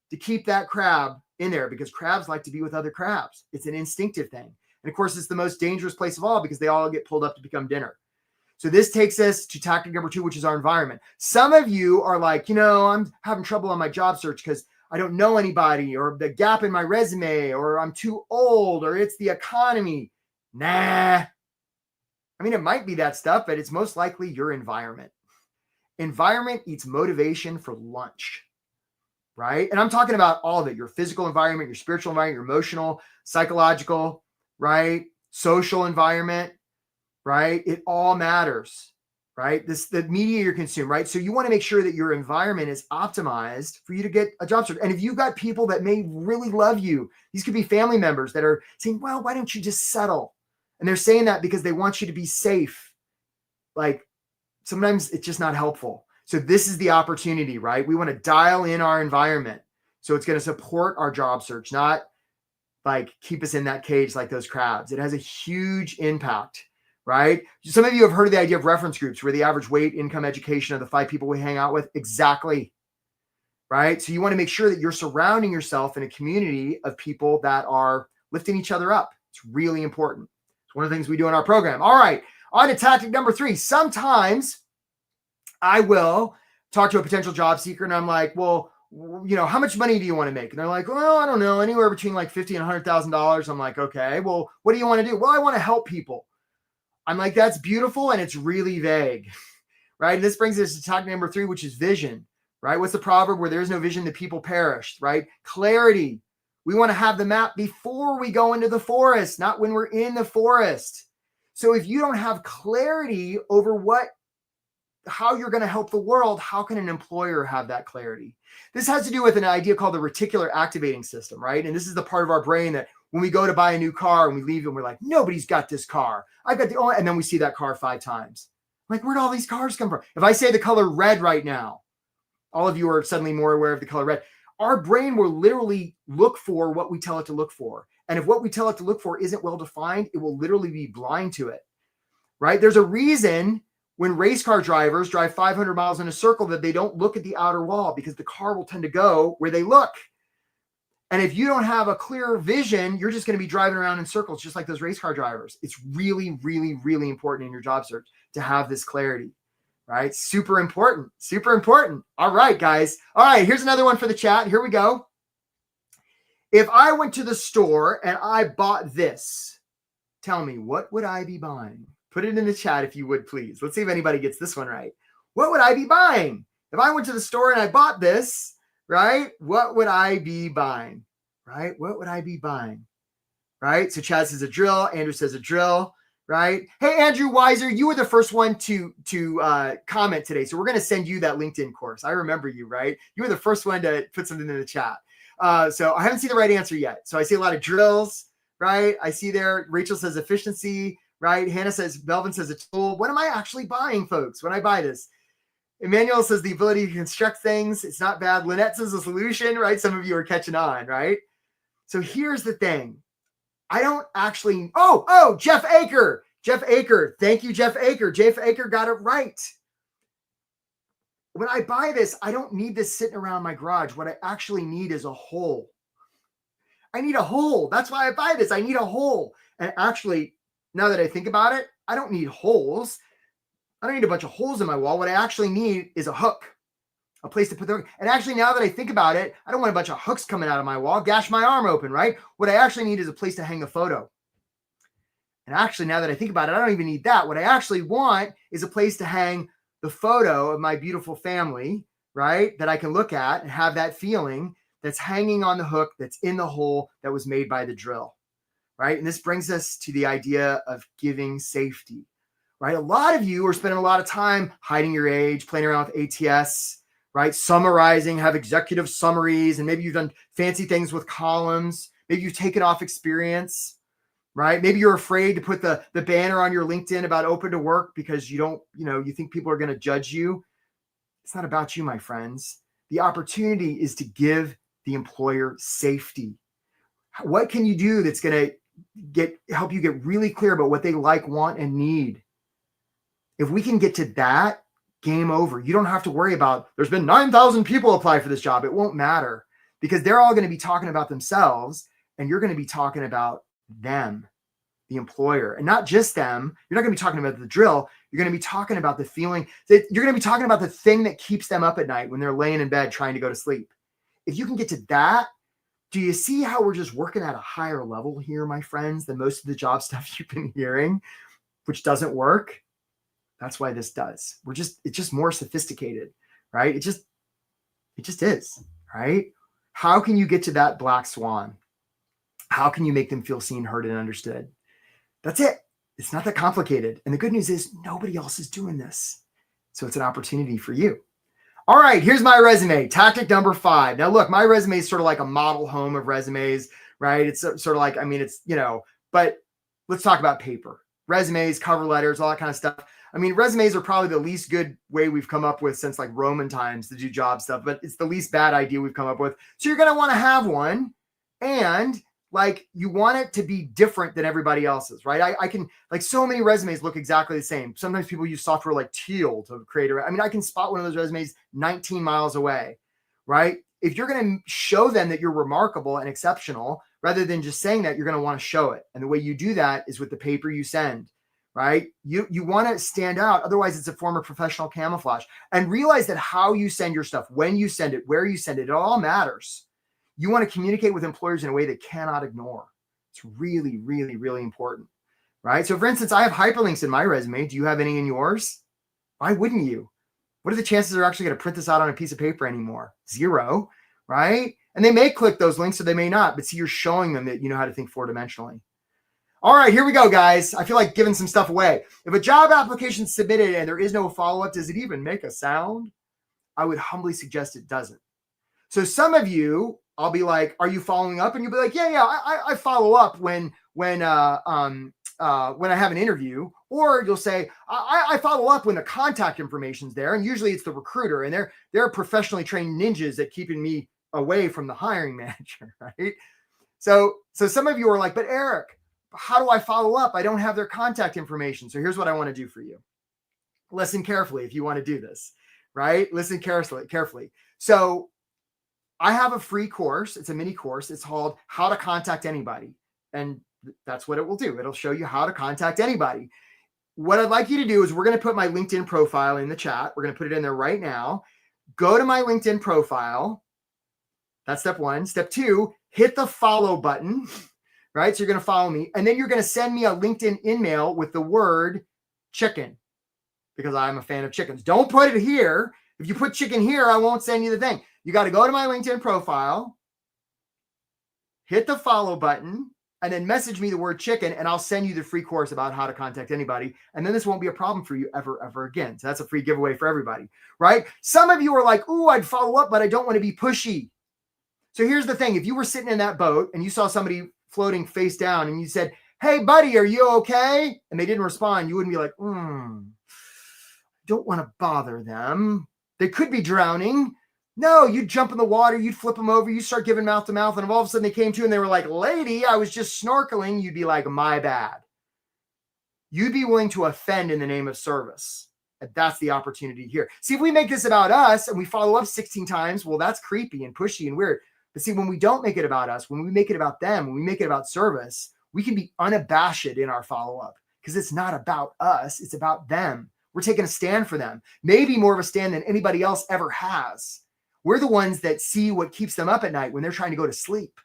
to keep that crab in there because crabs like to be with other crabs. It's an instinctive thing. And of course, it's the most dangerous place of all because they all get pulled up to become dinner. So this takes us to tactic number 2, which is our environment. Some of you are like, I'm having trouble on my job search because I don't know anybody or the gap in my resume or I'm too old or it's the economy. Nah. I mean, it might be that stuff, but it's most likely your environment. Environment eats motivation for lunch, right? And I'm talking about all of it, your physical environment, your spiritual environment, your emotional, psychological, right? Social environment, right? It all matters, right? The media you consume, right? So you want to make sure that your environment is optimized for you to get a job search. And if you've got people that may really love you, these could be family members that are saying, well, why don't you just settle? And they're saying that because they want you to be safe. Like sometimes it's just not helpful. So this is the opportunity, right? We want to dial in our environment. So it's going to support our job search, not like keep us in that cage like those crabs. It has a huge impact, right? Some of you have heard of the idea of reference groups where the average weight, income, education of the 5 people we hang out with. Exactly. Right. So you want to make sure that you're surrounding yourself in a community of people that are lifting each other up. It's really important. It's one of the things we do in our program. All right. On to tactic number 3. Sometimes I will talk to a potential job seeker and I'm like, well, how much money do you want to make? And they're like, well, I don't know, anywhere between like $50,000 and $100,000. I'm like, okay, well, what do you want to do? Well, I want to help people. I'm like, that's beautiful. And it's really vague, right? And this brings us to tactic number 3, which is vision, right? What's the proverb? Where there is no vision, the people perish, right? Clarity. We want to have the map before we go into the forest, not when we're in the forest. So if you don't have clarity over how you're going to help the world, how can an employer have that clarity? This has to do with an idea called the reticular activating system, right? And this is the part of our brain that when we go to buy a new car and we leave and we're like, nobody's got this car. I've got and then we see that car 5 times. Like, where'd all these cars come from? If I say the color red right now, all of you are suddenly more aware of the color red. Our brain will literally look for what we tell it to look for. And if what we tell it to look for isn't well defined, it will literally be blind to it, right? There's a reason when race car drivers drive 500 miles in a circle that they don't look at the outer wall because the car will tend to go where they look. And if you don't have a clear vision, you're just going to be driving around in circles, just like those race car drivers. It's really, really, really important in your job search to have this clarity, right? Super important, super important. All right, guys. All right, here's another one for the chat. Here we go. If I went to the store and I bought this, tell me, what would I be buying? Put it in the chat if you would, please. Let's see if anybody gets this one right. What would I be buying? If I went to the store and I bought this, right? What would I be buying? Right? What would I be buying? Right? So Chad says a drill. Andrew says a drill. right? Hey, Andrew Weiser, you were the first one to comment today. So we're going to send you that LinkedIn course. I remember you, right? You were the first one to put something in the chat. So I haven't seen the right answer yet. So I see a lot of drills, right? I see there, Rachel says efficiency, right? Hannah says, Melvin says a tool. What am I actually buying, folks, when I buy this? Emmanuel says the ability to construct things. It's not bad. Lynette says a solution, right? Some of you are catching on, right? So here's the thing. I don't actually, Jeff Aker. Thank you, Jeff Aker. Jeff Aker got it right. When I buy this, I don't need this sitting around my garage. What I actually need is a hole. I need a hole. That's why I buy this. I need a hole. And actually, now that I think about it, I don't need holes. I don't need a bunch of holes in my wall. What I actually need is a hook, a place to put the hook. And actually, now that I think about it, I don't want a bunch of hooks coming out of my wall, gash my arm open, right? What I actually need is a place to hang a photo. And actually, now that I think about it, I don't even need that. What I actually want is a place to hang the photo of my beautiful family, right? That I can look at and have that feeling that's hanging on the hook, that's in the hole that was made by the drill, right? And this brings us to the idea of giving safety, right? A lot of you are spending a lot of time hiding your age, playing around with ATS, right? Summarizing, have executive summaries, and maybe you've done fancy things with columns. Maybe you've taken off experience, right? Maybe you're afraid to put the banner on your LinkedIn about open to work because you think people are going to judge you. It's not about you, my friends. The opportunity is to give the employer safety. What can you do that's going to help you get really clear about what they like, want, and need? If we can get to that, game over. You don't have to worry about, there's been 9,000 people apply for this job. It won't matter because they're all going to be talking about themselves and you're going to be talking about them, the employer, and not just them. You're not going to be talking about the drill. You're going to be talking about the feeling that you're going to be talking about the thing that keeps them up at night when they're laying in bed trying to go to sleep. If you can get to that, do you see how we're just working at a higher level here, my friends, than most of the job stuff you've been hearing, which doesn't work? That's why this does. It's just more sophisticated, right? It just is, right? How can you get to that black swan? How can you make them feel seen, heard, and understood? That's it. It's not that complicated. And the good news is nobody else is doing this. So it's an opportunity for you. All right, here's my resume, tactic number 5. Now look, my resume is sort of like a model home of resumes, right? It's sort of like, but let's talk about paper. Resumes, cover letters, all that kind of stuff. Resumes are probably the least good way we've come up with since like Roman times to do job stuff, but it's the least bad idea we've come up with. So you're going to want to have one, and you want it to be different than everybody else's, right? I can, so many resumes look exactly the same. Sometimes people use software like Teal to create I can spot one of those resumes 19 miles away, right? If you're going to show them that you're remarkable and exceptional, rather than just saying that, you're going to want to show it. And the way you do that is with the paper you send, right? You want to stand out. Otherwise, it's a form of professional camouflage. And realize that how you send your stuff, when you send it, where you send it, it all matters. You want to communicate with employers in a way they cannot ignore. It's really, really, really important, right? So for instance, I have hyperlinks in my resume. Do you have any in yours? Why wouldn't you? What are the chances they're actually going to print this out on a piece of paper anymore? 0, right? And they may click those links or they may not, but see, you're showing them that you know how to think 4-dimensionally. All right, here we go, guys. I feel like giving some stuff away. If a job application is submitted and there is no follow-up, does it even make a sound? I would humbly suggest it doesn't. So some of you, I'll be like, are you following up? And you'll be like, yeah, I follow up when I have an interview. Or you'll say, I follow up when the contact information's there. And usually it's the recruiter, and they're professionally trained ninjas at keeping me away from the hiring manager, right? So some of you are like, but Eric, how do I follow up? I don't have their contact information. So here's what I want to do for you. Listen carefully if you want to do this, right? Listen carefully. So I have a free course. It's a mini course. It's called How to Contact Anybody. And that's what it will do. It'll show you how to contact anybody. What I'd like you to do is we're going to put my LinkedIn profile in the chat. We're going to put it in there right now. Go to my LinkedIn profile. That's step 1. Step 2, hit the follow button, right? So you're going to follow me. And then you're going to send me a LinkedIn email with the word chicken, because I'm a fan of chickens. Don't put it here. If you put chicken here, I won't send you the thing. You got to go to my LinkedIn profile, hit the follow button, and then message me the word chicken, and I'll send you the free course about how to contact anybody. And then this won't be a problem for you ever again. So that's a free giveaway for everybody, right? Some of you are like, ooh, I'd follow up, but I don't want to be pushy. So here's the thing. If you were sitting in that boat and you saw somebody floating face down and you said, hey, buddy, are you okay? And they didn't respond, you wouldn't be like, don't want to bother them. They could be drowning. No, you'd jump in the water, you'd flip them over, you start giving mouth to mouth, and all of a sudden they came to you and they were like, lady, I was just snorkeling. You'd be like, my bad. You'd be willing to offend in the name of service. And that's the opportunity here. See, if we make this about us and we follow up 16 times, well, that's creepy and pushy and weird. But see, when we don't make it about us, when we make it about them, when we make it about service, we can be unabashed in our follow-up because it's not about us. It's about them. We're taking a stand for them, maybe more of a stand than anybody else ever has. We're the ones that see what keeps them up at night when they're trying to go to sleep,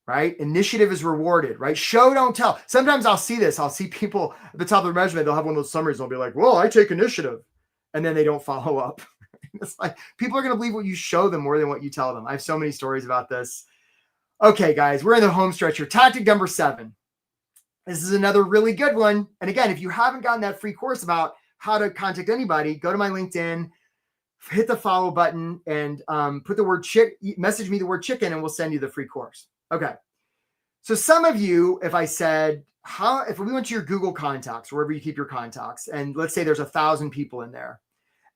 right? Initiative is rewarded, right? Show, don't tell. Sometimes I'll see this. I'll see people at the top of the resume. They'll have one of those summaries. They'll be like, well, I take initiative. And then they don't follow up. It's like people are going to believe what you show them more than what you tell them. I have so many stories about this. Okay, guys, we're in the home stretch here. Tactic number 7. This is another really good one. And again, if you haven't gotten that free course about how to contact anybody, go to my LinkedIn, hit the follow button, and put the word message me the word chicken, and we'll send you the free course. Okay. So some of you, if I said, if we went to your Google contacts, wherever you keep your contacts, and let's say there's 1,000 people in there,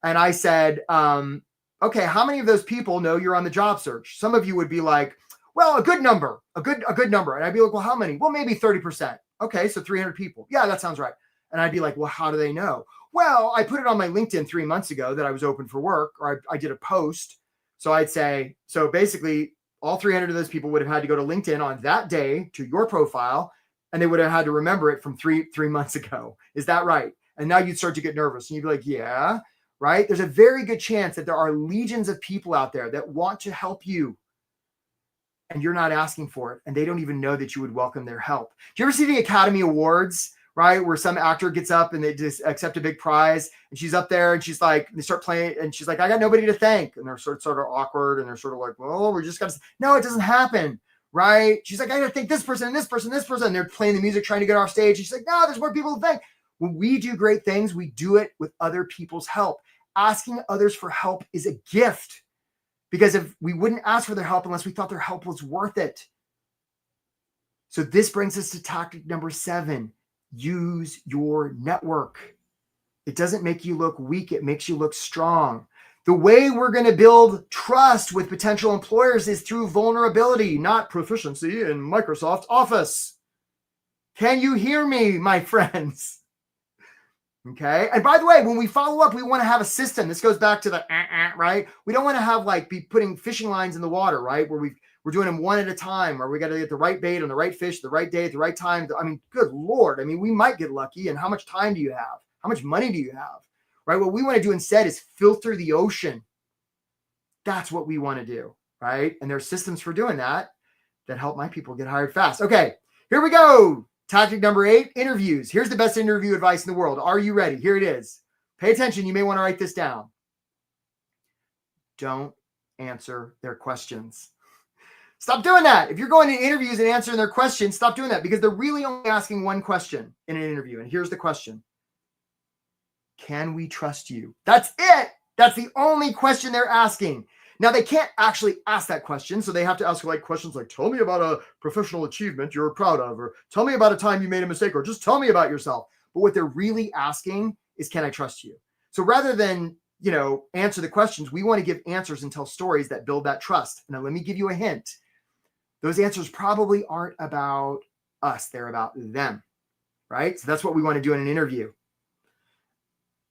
and I said, okay, how many of those people know you're on the job search? Some of you would be like, well, a good number. And I'd be like, well, how many? Well, maybe 30%. Okay, so 300 people. Yeah, that sounds right. And I'd be like, well, how do they know? Well, I put it on my LinkedIn 3 months ago that I was open for work, or I did a post. So I'd say, so basically all 300 of those people would have had to go to LinkedIn on that day to your profile, and they would have had to remember it from three months ago. Is that right? And now you'd start to get nervous and you'd be like, yeah, right? There's a very good chance that there are legions of people out there that want to help you, and you're not asking for it, and they don't even know that you would welcome their help. Do you ever see the Academy Awards, right, where some actor gets up and they just accept a big prize, and she's up there and she's like, they start playing, and she's like, I got nobody to thank, and they're sort of awkward, and they're sort of like, well, we're just gonna. No, it doesn't happen, right? She's like, I gotta thank this person and this person and this person, and they're playing the music trying to get off stage. And she's like, no, there's more people to thank. When we do great things, we do it with other people's help. Asking others for help is a gift. Because if we wouldn't ask for their help unless we thought their help was worth it. So this brings us to tactic number 7. Use your network. It doesn't make you look weak. It makes you look strong. The way we're going to build trust with potential employers is through vulnerability, not proficiency in Microsoft Office. Can you hear me, my friends? Okay. And by the way, when we follow up, we want to have a system. This goes back to the right? We don't want to have be putting fishing lines in the water, right? Where we're doing them one at a time, or we got to get the right bait on the right fish, the right day at the right time. I mean, good Lord. I mean, we might get lucky. And how much time do you have? How much money do you have? Right? What we want to do instead is filter the ocean. That's what we want to do. Right? And there's systems for doing that help my people get hired fast. Okay. Here we go. Tactic number 8, interviews. Here's the best interview advice in the world. Are you ready? Here it is. Pay attention. You may want to write this down. Don't answer their questions. Stop doing that. If you're going to interviews and answering their questions, stop doing that, because they're really only asking one question in an interview. And here's the question. Can we trust you? That's it. That's the only question they're asking. Now, they can't actually ask that question, so they have to ask questions like, tell me about a professional achievement you're proud of, or tell me about a time you made a mistake, or just tell me about yourself. But what they're really asking is, can I trust you? So rather than, answer the questions, we want to give answers and tell stories that build that trust. Now, let me give you a hint. Those answers probably aren't about us. They're about them, right? So that's what we want to do in an interview.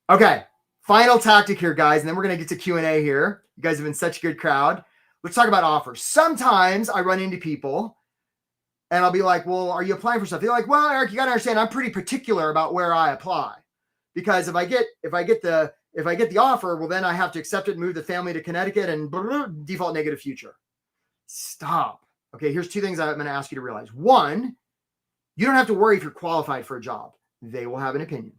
Okay. Final tactic here, guys, and then we're going to get to Q&A here. You guys have been such a good crowd. Let's talk about offers. Sometimes I run into people and I'll be like, well, are you applying for stuff? They're like, well, Eric, you got to understand, I'm pretty particular about where I apply, because if I get the offer, well, then I have to accept it, move the family to Connecticut, and default negative future. Stop. Okay, here's 2 things I'm going to ask you to realize. 1, you don't have to worry if you're qualified for a job. They will have an opinion.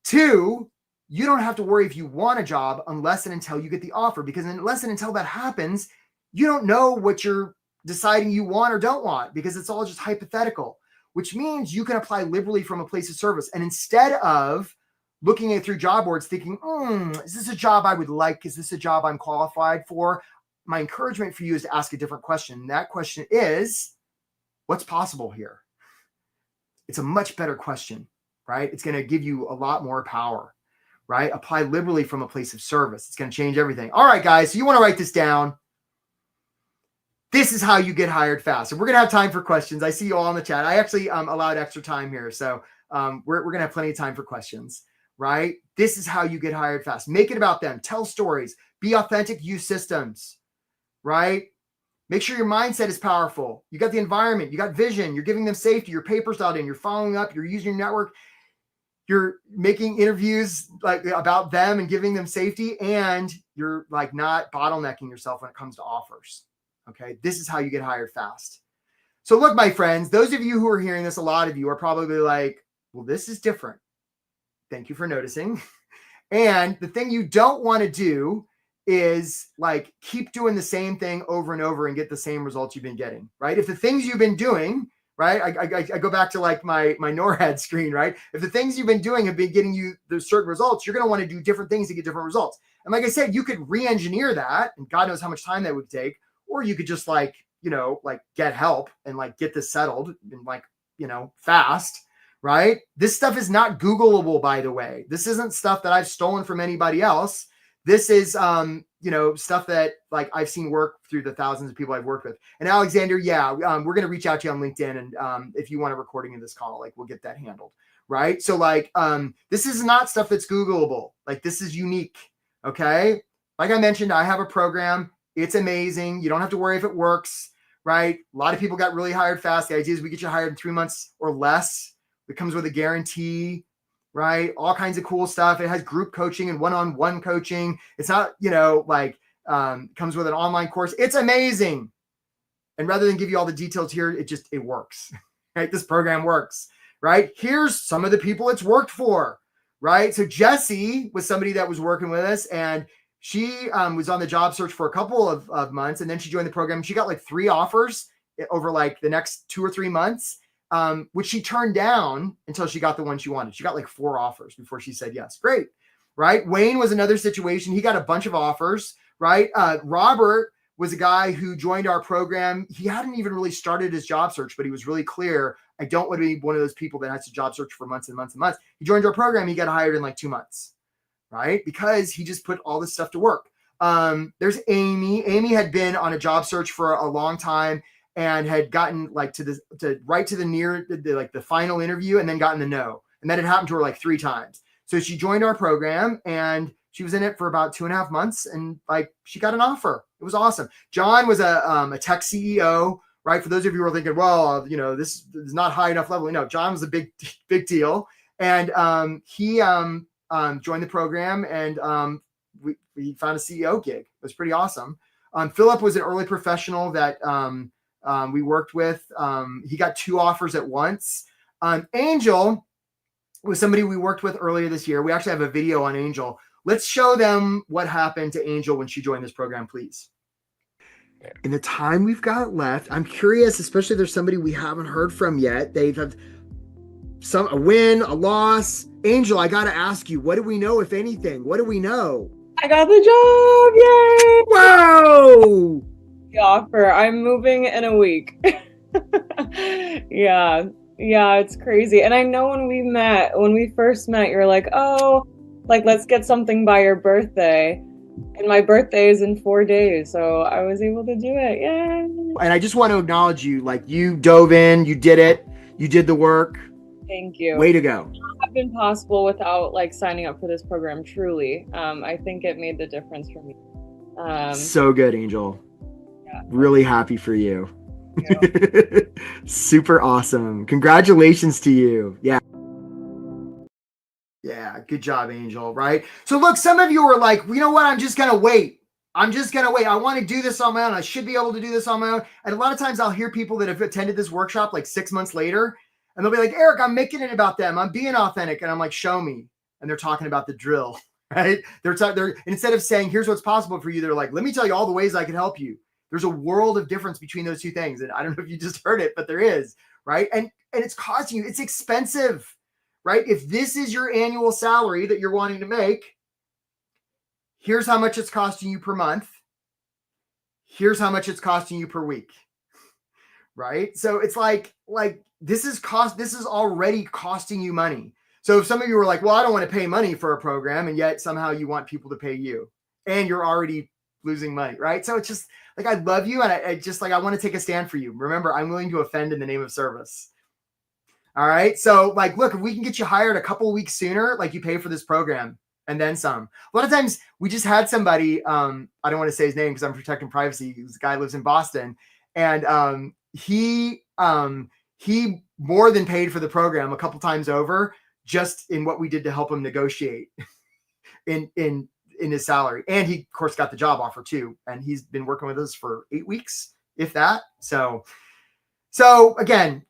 2, you don't have to worry if you want a job unless and until you get the offer, because unless and until that happens, you don't know what your deciding you want or don't want, because it's all just hypothetical, which means you can apply liberally from a place of service. And instead of looking at it through job boards thinking, is this a job I would like? Is this a job I'm qualified for? My encouragement for you is to ask a different question. And that question is, what's possible here? It's a much better question, right? It's going to give you a lot more power, right? Apply liberally from a place of service. It's going to change everything. All right, guys. So you want to write this down. This is how you get hired fast. And we're going to have time for questions. I see you all in the chat. I actually allowed extra time here. So we're going to have plenty of time for questions, right? This is how you get hired fast. Make it about them. Tell stories. Be authentic. Use systems, right? Make sure your mindset is powerful. You got the environment, you got vision, you're giving them safety, your paper's out in, you're following up, you're using your network, you're making interviews like about them and giving them safety, and you're like not bottlenecking yourself when it comes to offers. Okay. This is how you get hired fast. So look, my friends, those of you who are hearing this, a lot of you are probably like, well, this is different. Thank you for noticing. And the thing you don't want to do is like keep doing the same thing over and over and get the same results you've been getting, right? If the things you've been doing, right? I go back to like my NORAD screen, right? If the things you've been doing have been getting you those certain results, you're going to want to do different things to get different results. And like I said, you could re-engineer that, and God knows how much time that would take, or you could just like, like get help and like get this settled and like, fast, right? This stuff is not Googleable, by the way. This isn't stuff that I've stolen from anybody else. This is, stuff that like I've seen work through the thousands of people I've worked with. And Alexander, we're going to reach out to you on LinkedIn. And if you want a recording of this call, like we'll get that handled. Right. So like, this is not stuff that's Googleable. Like this is unique. Okay. Like I mentioned, I have a program. It's amazing. You don't have to worry if it works. Right. A lot of people got really hired fast. The idea is we get you hired in 3 months or less. It comes with a guarantee. Right. All kinds of cool stuff. It has group coaching and one-on-one coaching. It's not, comes with an online course. It's amazing. And rather than give you all the details here, it works. Right. This program works. Right. Here's some of the people it's worked for. Right. So Jessie was somebody that was working with us, and she was on the job search for a couple of months, and then she joined the program. She got like 3 offers over like the next 2 or 3 months. Which she turned down until she got the one she wanted. She got like 4 offers before she said yes. Great. Right. Wayne was another situation. He got a bunch of offers. Right. Robert was a guy who joined our program. He hadn't even really started his job search, but he was really clear. I don't want to be one of those people that has to job search for months and months and months. He joined our program. He got hired in like 2 months. Right. Because he just put all this stuff to work. There's Amy. Amy had been on a job search for a long time and had gotten like to the final interview and then gotten the no. And that had happened to her like 3 times. So she joined our program and she was in it for about 2.5 months, and like she got an offer. It was awesome. John was a tech CEO, right? For those of you who are thinking, well, this is not high enough level. No, John was a big deal. And he joined the program, and we found a CEO gig. It was pretty awesome. Philip was an early professional that we worked with. He got 2 offers at once. Angel was somebody we worked with earlier this year. We actually have a video on Angel. Let's show them what happened to Angel when she joined this program, please. In the time we've got left, I'm curious, especially if there's somebody we haven't heard from yet. They've had a win, a loss. Angel, I got to ask you, what do we know, if anything? What do we know? I got the job. Yay! Whoa! The offer. I'm moving in a week. Yeah, it's crazy. And I know when we first met, you're like, oh, like let's get something by your birthday. And my birthday is in 4 days, so I was able to do it. Yay! And I just want to acknowledge you. Like you dove in, you did it, you did the work. Thank you. Way to go. It would not have been possible without like signing up for this program. Truly, I think it made the difference for me. So good, Angel. Yeah. Really happy for you. Yeah. Super awesome. Congratulations to you. Yeah. Yeah. Good job, Angel. Right. So look, some of you are like, you know what? I'm just going to wait. I want to do this on my own. I should be able to do this on my own. And a lot of times I'll hear people that have attended this workshop like 6 months later, and they'll be like, Eric, I'm making it about them. I'm being authentic. And I'm like, show me. And they're talking about the drill, right? They're instead of saying, here's what's possible for you, they're like, let me tell you all the ways I can help you. There's a world of difference between those two things. And I don't know if you just heard it, but there is, right? And it's costing you, it's expensive, right? If this is your annual salary that you're wanting to make, here's how much it's costing you per month. Here's how much it's costing you per week, right? So it's like this is already costing you money. So if some of you were like, well, I don't want to pay money for a program, and yet somehow you want people to pay you, and you're already losing money, right? So it's just like, I love you. And I just like, I want to take a stand for you. Remember, I'm willing to offend in the name of service. All right. So like, look, if we can get you hired a couple of weeks sooner, like you pay for this program and then some. A lot of times we just had somebody, I don't want to say his name because I'm protecting privacy. This guy lives in Boston, and he more than paid for the program a couple times over, just in what we did to help him negotiate in his salary. And he, of course, got the job offer too. And he's been working with us for 8 weeks, if that. So again,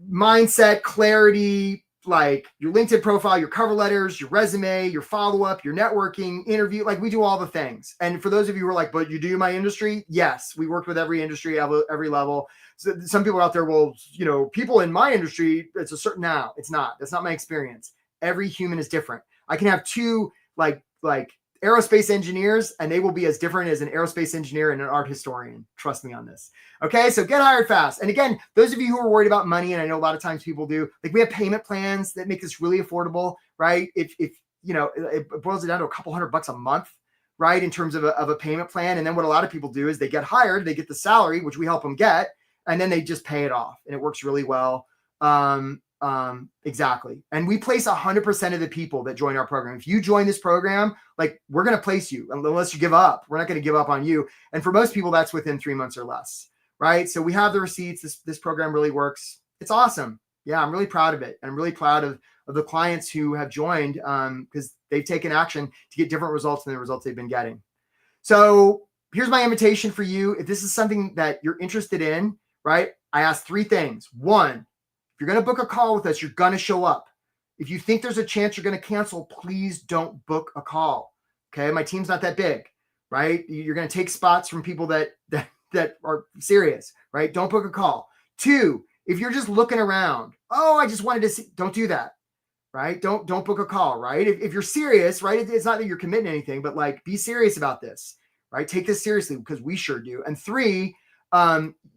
mindset, clarity, like your LinkedIn profile, your cover letters, your resume, your follow-up, your networking, interview, like we do all the things. And for those of you who are like, but you do my industry? Yes, we work with every industry, every level. So some people out there will, people in my industry, it's a certain, now it's not, that's not my experience. Every human is different. I can have two like aerospace engineers, and they will be as different as an aerospace engineer and an art historian. Trust me on this. Okay. So get hired fast. And again, those of you who are worried about money, and I know a lot of times people do, like we have payment plans that make this really affordable, right? If it boils it down to a couple $100 a month, right? In terms of a payment plan. And then what a lot of people do is they get hired, they get the salary, which we help them get, and then they just pay it off, and it works really well. Exactly. And we place 100% of the people that join our program. If you join this program, like we're going to place you unless you give up. We're not going to give up on you. And for most people, that's within 3 months or less. Right. So we have the receipts. This program really works. It's awesome. Yeah. I'm really proud of it. I'm really proud of the clients who have joined, because they've taken action to get different results than the results they've been getting. So here's my invitation for you. If this is something that you're interested in, right? I ask 3 things. 1, if you're going to book a call with us, you're going to show up. If you think there's a chance you're going to cancel, please don't book a call. Okay. My team's not that big, right? You're going to take spots from people that are serious, right? Don't book a call. 2, if you're just looking around, oh, I just wanted to see, don't do that, right? Don't book a call, right? If you're serious, right? It's not that you're committing anything, but like, be serious about this, right? Take this seriously, because we sure do. And 3,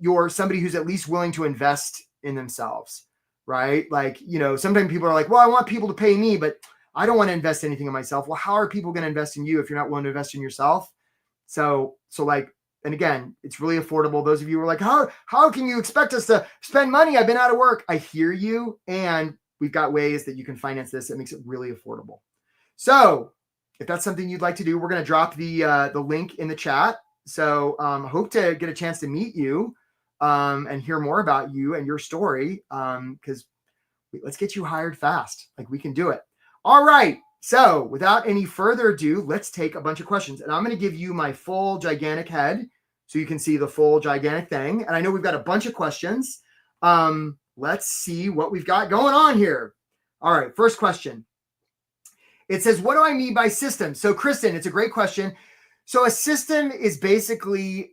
you're somebody who's at least willing to invest in themselves, right? Like, sometimes people are like, well, I want people to pay me, but I don't want to invest anything in myself. Well, how are people going to invest in you if you're not willing to invest in yourself? So like, and again, it's really affordable. Those of you who are like, how can you expect us to spend money? I've been out of work. I hear you. And we've got ways that you can finance this. It makes it really affordable. So if that's something you'd like to do, we're going to drop the link in the chat. So hope to get a chance to meet you and hear more about you and your story, because let's get you hired fast. Like, we can do it. All right. So without any further ado, let's take a bunch of questions, and I'm going to give you my full gigantic head so you can see the full gigantic thing. And I know we've got a bunch of questions. Let's see what we've got going on here. All right. First question. It says, what do I mean by system? So Kristen, it's a great question. So a system is basically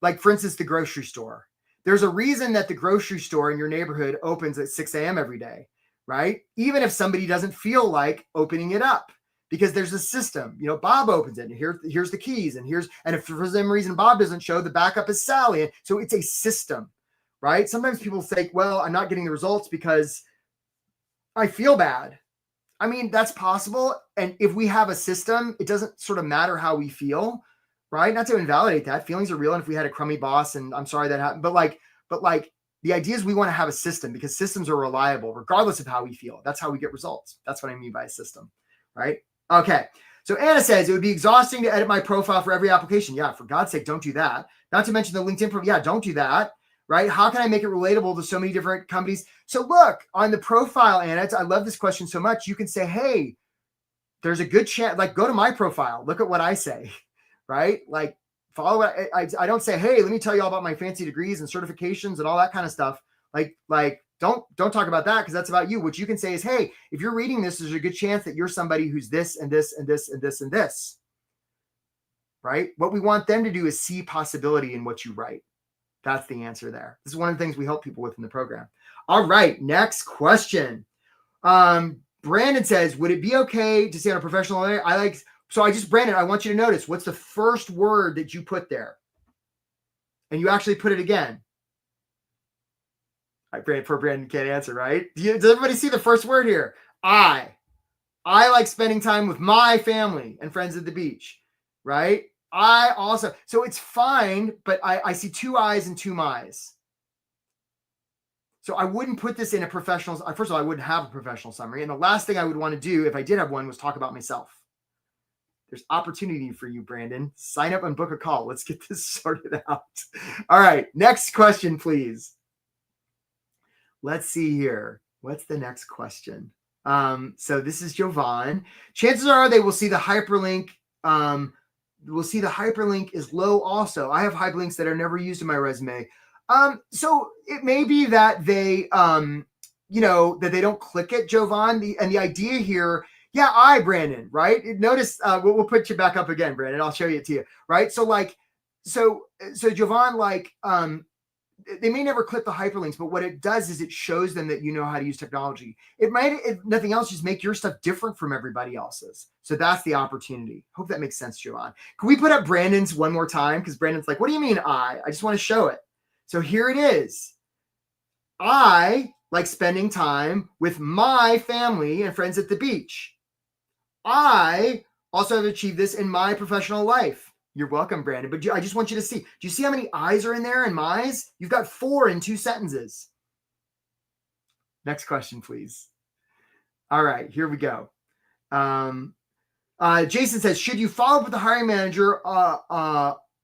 like, for instance, the grocery store. There's a reason that the grocery store in your neighborhood opens at 6 a.m. every day, right? Even if somebody doesn't feel like opening it up, because there's a system. Bob opens it, and here's the keys, and if for some reason Bob doesn't show, the backup is Sally. And so it's a system, right? Sometimes people say, well, I'm not getting the results because I feel bad. I mean, that's possible. And if we have a system, it doesn't sort of matter how we feel, right? Not to invalidate that. Feelings are real. And if we had a crummy boss, and I'm sorry that happened, but the idea is we want to have a system, because systems are reliable regardless of how we feel. That's how we get results. That's what I mean by a system, right? Okay. So Anna says, it would be exhausting to edit my profile for every application. Yeah, for God's sake, don't do that. Not to mention the LinkedIn profile. Yeah, don't do that, right? How can I make it relatable to so many different companies? So look, on the profile, Anna, I love this question so much. You can say, hey, there's a good chance, like, go to my profile. Look at what I say, right? Like, follow what I don't say, hey, let me tell you all about my fancy degrees and certifications and all that kind of stuff. Like don't talk about that, because that's about you. What you can say is, hey, if you're reading this, there's a good chance that you're somebody who's this and this and this and this and this. right? What we want them to do is see possibility in what you write. That's the answer there. This is one of the things we help people with in the program. All right, next question. Brandon says, would it be okay to say on a professional level? Brandon, I want you to notice what's the first word that you put there. And you actually put it again. Poor Brandon can't answer, right? Does everybody see the first word here? I like spending time with my family and friends at the beach, right? So it's fine, but I see two I's and two my's. So I wouldn't put this in a professional. First of all, I wouldn't have a professional summary. And the last thing I would want to do if I did have one was talk about myself. There's opportunity for you, Brandon. Sign up and book a call. Let's get this sorted out. All right. Next question, please. Let's see here. What's the next question? So this is Jovan. Chances are they will see the hyperlink. We'll see the hyperlink is low also. I have hyperlinks that are never used in my resume. So it may be that they, that they don't click it, Jovan. And the idea here, Brandon, right? Notice, we'll put you back up again, Brandon. I'll show you it to you, right? So Jovan, they may never click the hyperlinks, but what it does is it shows them that you know how to use technology. It might, if nothing else, just make your stuff different from everybody else's. So that's the opportunity. Hope that makes sense, Jovan. Can we put up Brandon's one more time? Because Brandon's like, what do you mean I just want to show it. So here it is. I like spending time with my family and friends at the beach. I also have achieved this in my professional life. You're welcome, Brandon. But I just want you to see. Do you see how many I's are in there and my's? You've got 4 in 2 sentences. Next question, please. All right, here we go. Jason says, should you follow up with the hiring manager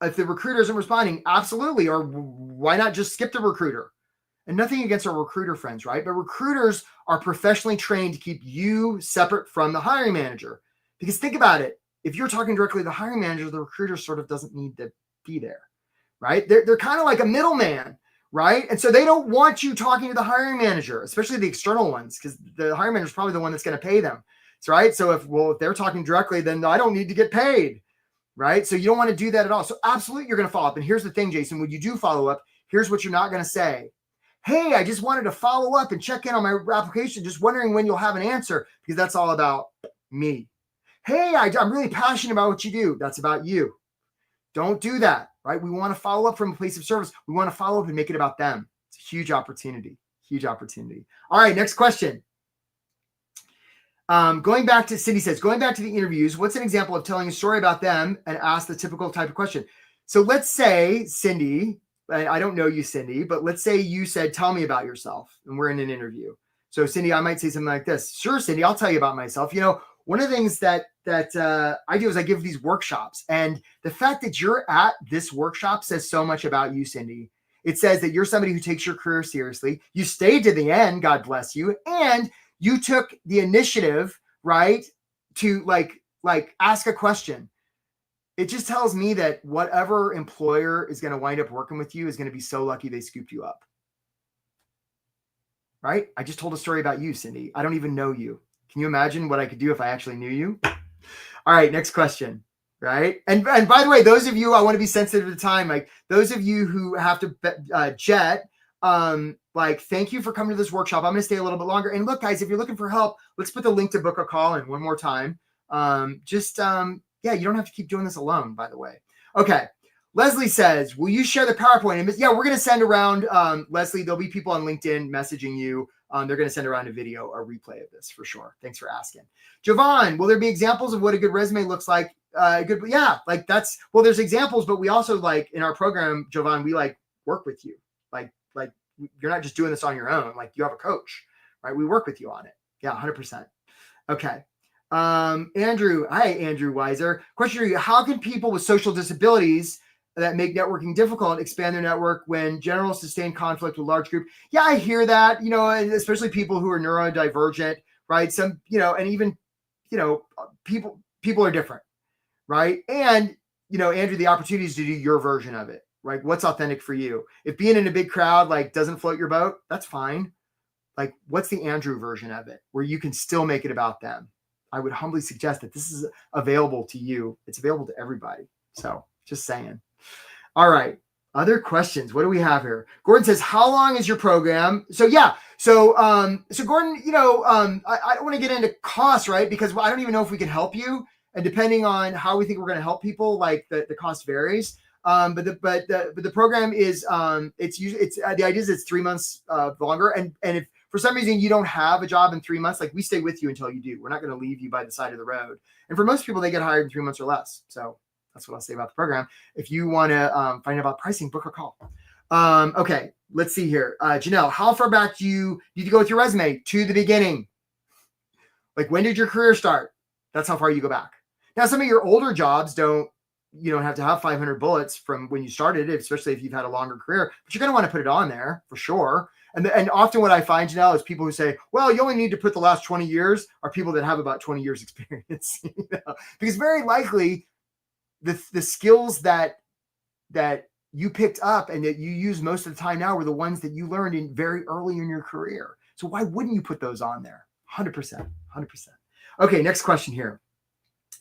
if the recruiter isn't responding? Absolutely. Or why not just skip the recruiter? And nothing against our recruiter friends, right? But recruiters are professionally trained to keep you separate from the hiring manager. Because think about it. If you're talking directly to the hiring manager, the recruiter sort of doesn't need to be there, right? They're kind of like a middleman, right? And so they don't want you talking to the hiring manager, especially the external ones, because the hiring manager is probably the one that's going to pay them. So, right? So if they're talking directly, then I don't need to get paid, right? So you don't want to do that at all. So absolutely, you're going to follow up. And here's the thing, Jason, when you do follow up, here's what you're not going to say. Hey, I just wanted to follow up and check in on my application, just wondering when you'll have an answer, because that's all about me. Hey, I'm really passionate about what you do. That's about you. Don't do that, right? We want to follow up from a place of service. We want to follow up and make it about them. It's a huge opportunity, huge opportunity. All right, next question. Going back to, Cindy says, going back to the interviews, what's an example of telling a story about them and ask the typical type of question? So let's say, Cindy, I don't know you, Cindy, but let's say you said, tell me about yourself, and we're in an interview. So Cindy, I might say something like this. Sure, Cindy, I'll tell you about myself. One of the things that I do is I give these workshops, and the fact that you're at this workshop says so much about you, Cindy. It says that you're somebody who takes your career seriously. You stayed to the end, God bless you, and you took the initiative, right, to like ask a question. It just tells me that whatever employer is going to wind up working with you is going to be so lucky they scooped you up. Right? I just told a story about you, Cindy. I don't even know you. Can you imagine what I could do if I actually knew you? All right, next question, right? And by the way, those of you, I want to be sensitive to time. Like those of you who have to jet, thank you for coming to this workshop. I'm going to stay a little bit longer. And look, guys, if you're looking for help, let's put the link to book a call in one more time. You don't have to keep doing this alone, by the way. Okay. Leslie says, will you share the PowerPoint image? Yeah, we're going to send around, Leslie, there'll be people on LinkedIn messaging you. They're going to send around a replay of this for sure. Thanks for asking. Jovan, will there be examples of what a good resume looks like? There's examples, but we also in our program, Jovan, we work with you. Like you're not just doing this on your own. Like you have a coach, right? We work with you on it. Yeah, 100%. Okay. Andrew, hi, Andrew Weiser. Question for you. How can people with social disabilities that make networking difficult expand their network when general sustained conflict with large group? Yeah, I hear that, and especially people who are neurodivergent, right? Some, and even, people are different, right? And, Andrew, the opportunities to do your version of it, right? What's authentic for you? If being in a big crowd, doesn't float your boat, that's fine. What's the Andrew version of it where you can still make it about them? I would humbly suggest that this is available to you. It's available to everybody. So just saying. All right. Other questions. What do we have here? Gordon says, how long is your program? So yeah. So Gordon, I don't want to get into costs, right? Because I don't even know if we can help you. And depending on how we think we're going to help people, like the cost varies. But the program is the idea is it's 3 months longer. And if for some reason you don't have a job in 3 months, like we stay with you until you do. We're not going to leave you by the side of the road. And for most people, they get hired in 3 months or less. So that's what I'll say about the program. If you want to find out about pricing, book a call. Okay, let's see here. Janelle, how far back do you need to go with your resume? To the beginning. Like, when did your career start? That's how far you go back. Now, some of your older jobs you don't have to have 500 bullets from when you started, especially if you've had a longer career, but you're going to want to put it on there for sure. And often what I find, Janelle, is people who say, well, you only need to put the last 20 years are people that have about 20 years experience. Because very likely the skills that you picked up and that you use most of the time now were the ones that you learned in very early in your career. So why wouldn't you put those on there? 100%. Okay, next question here.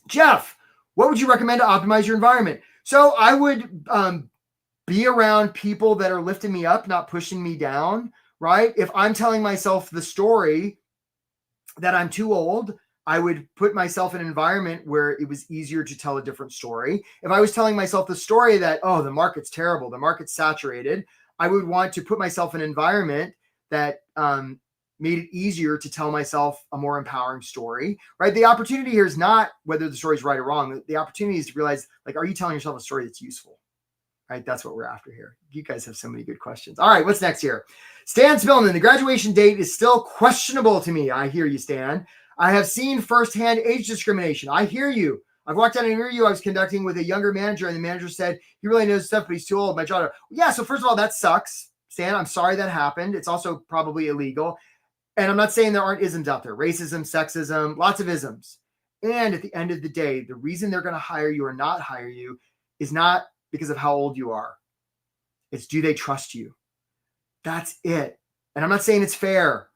Jeff, what would you recommend to optimize your environment? So I would be around people that are lifting me up, not pushing me down, right? If I'm telling myself the story that I'm too old, I would put myself in an environment where it was easier to tell a different story. If I was telling myself the story that, oh, the market's terrible, the market's saturated, I would want to put myself in an environment that made it easier to tell myself a more empowering story, right? The opportunity here is not whether the story is right or wrong. The opportunity is to realize, like, are you telling yourself a story that's useful, right? That's what we're after here. You guys have so many good questions. All right, what's next here? Stan Spillman, the graduation date is still questionable to me. I hear you, Stan. I have seen firsthand age discrimination. I hear you. I've walked out an interview I was conducting with a younger manager, and the manager said, he really knows stuff, but he's too old. My daughter. Yeah, so first of all, that sucks. Stan, I'm sorry that happened. It's also probably illegal. And I'm not saying there aren't isms out there. Racism, sexism, lots of isms. And at the end of the day, the reason they're going to hire you or not hire you is not because of how old you are. It's, do they trust you? That's it. And I'm not saying it's fair,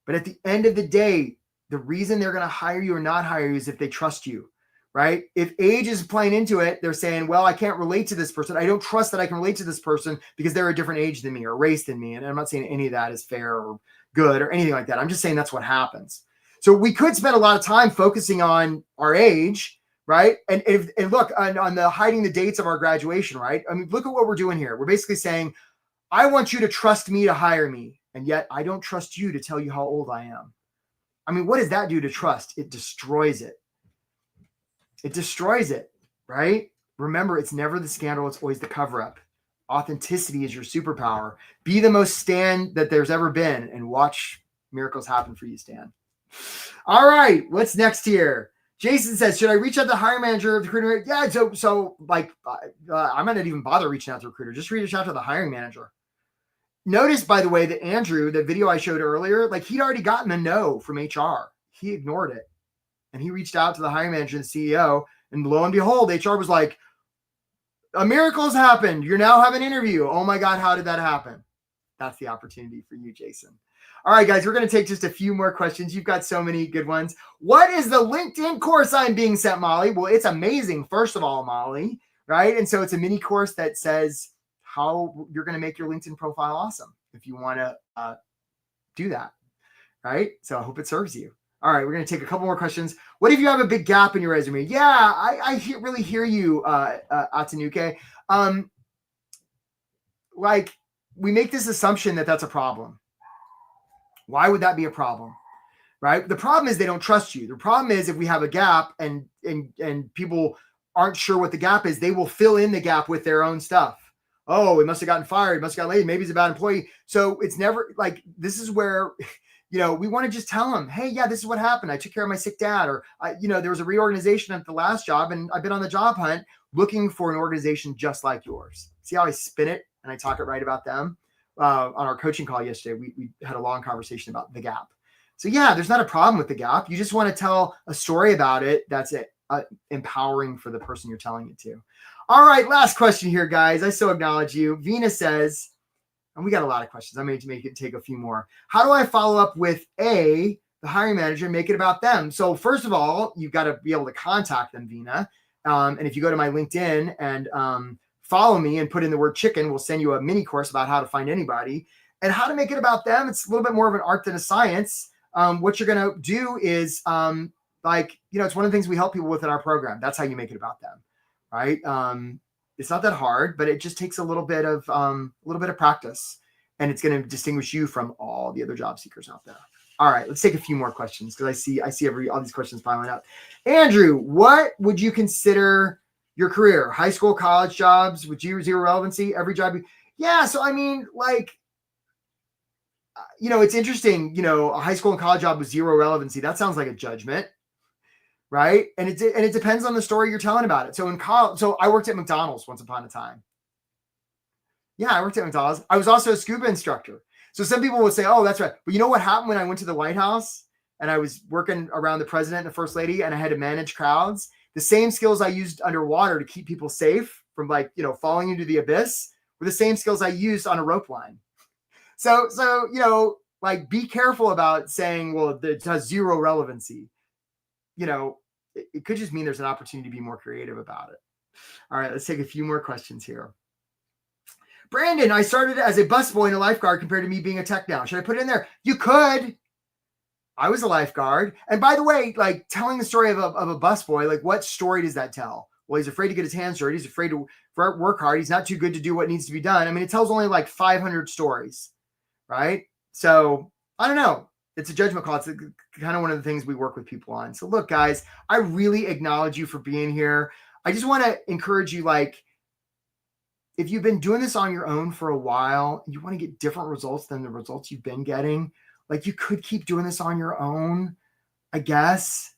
but at the end of the day, the reason they're going to hire you or not hire you is if they trust you, right? If age is playing into it, they're saying, well, I can't relate to this person. I don't trust that I can relate to this person because they're a different age than me or race than me. And I'm not saying any of that is fair or good or anything like that. I'm just saying that's what happens. So we could spend a lot of time focusing on our age, right? And look, on the hiding the dates of our graduation, right? I mean, look at what we're doing here. We're basically saying, I want you to trust me to hire me. And yet I don't trust you to tell you how old I am. I mean, what does that do to trust? It destroys it. It destroys it, right? Remember, it's never the scandal. It's always the cover-up. Authenticity is your superpower. Be the most Stan that there's ever been and watch miracles happen for you, Stan. All right, what's next here? Jason says, should I reach out to the hiring manager of the recruiter? Yeah, so like, I might not even bother reaching out to the recruiter. Just reach out to the hiring manager. Notice, by the way, that Andrew, the video I showed earlier, like he'd already gotten a no from HR. He ignored it. And he reached out to the hiring manager and CEO. And lo and behold, HR was like, a miracle has happened. You now have an interview. Oh my God, how did that happen? That's the opportunity for you, Jason. All right, guys, we're going to take just a few more questions. You've got so many good ones. What is the LinkedIn course I'm being sent, Molly? Well, it's amazing, first of all, Molly, right? And so it's a mini course that says how you're going to make your LinkedIn profile awesome if you want to do that, right? So I hope it serves you. All right, we're going to take a couple more questions. What if you have a big gap in your resume? Yeah, I really hear you, Atanuke. Like, we make this assumption that that's a problem. Why would that be a problem, right? The problem is they don't trust you. The problem is if we have a gap and people aren't sure what the gap is, they will fill in the gap with their own stuff. Oh, it must have gotten fired. It must have gotten laid. Maybe he's a bad employee. So it's never like, this is where, we want to just tell them, hey, yeah, this is what happened. I took care of my sick dad, or, there was a reorganization at the last job and I've been on the job hunt looking for an organization just like yours. See how I spin it and I talk it right about them? On our coaching call yesterday, we had a long conversation about the gap. So yeah, there's not a problem with the gap. You just want to tell a story about it that's empowering for the person you're telling it to. All right, last question here, guys. I so acknowledge you. Vina says, and we got a lot of questions. I may take a few more. How do I follow up with the hiring manager and make it about them? So first of all, you've got to be able to contact them, Vina. And if you go to my LinkedIn and follow me and put in the word chicken, we'll send you a mini course about how to find anybody and how to make it about them. It's a little bit more of an art than a science. What you're going to do is it's one of the things we help people with in our program. That's how you make it about them, right? It's not that hard, but it just takes a little bit of practice, and it's going to distinguish you from all the other job seekers out there. All right, let's take a few more questions because I see all these questions piling up. Andrew, what would you consider your career? High school, college jobs with zero relevancy? Every job? Yeah. So I mean, it's interesting. A high school and college job with zero relevancy. That sounds like a judgment, right? And it depends on the story you're telling about it. So in college, I worked at McDonald's once upon a time. Yeah, I worked at McDonald's. I was also a scuba instructor. So some people would say, oh, that's right. But you know what happened when I went to the White House and I was working around the president and the first lady and I had to manage crowds? The same skills I used underwater to keep people safe from falling into the abyss were the same skills I used on a rope line. So be careful about saying, well, it has zero relevancy. It could just mean there's an opportunity to be more creative about it. All right, let's take a few more questions here. Brandon, I started as a busboy and a lifeguard compared to me being a tech now. Should I put it in there? You could. I was a lifeguard. And by the way, telling the story of a busboy, what story does that tell? Well, he's afraid to get his hands dirty. He's afraid to work hard. He's not too good to do what needs to be done. I mean, it tells only 500 stories, right? So I don't know. It's a judgment call. It's kind of one of the things we work with people on. So look, guys, I really acknowledge you for being here. I just want to encourage you, if you've been doing this on your own for a while, you want to get different results than the results you've been getting. You could keep doing this on your own, I guess,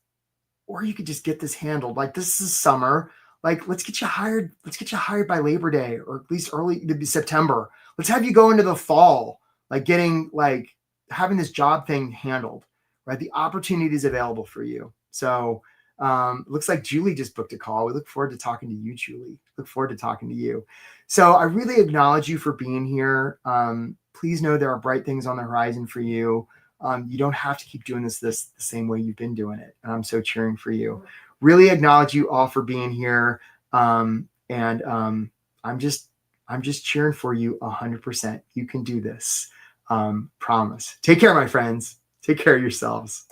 or you could just get this handled. This is summer. Let's get you hired. Let's get you hired by Labor Day or at least early September. Let's have you go into the fall, having this job thing handled, right? The opportunity is available for you. So looks like Julie just booked a call. We look forward to talking to you, Julie. Look forward to talking to you. So I really acknowledge you for being here. Please know there are bright things on the horizon for you. You don't have to keep doing this the same way you've been doing it. And I'm so cheering for you. Really acknowledge you all for being here. I'm just cheering for you 100%. You can do this. Promise. Take care, my friends. Take care of yourselves.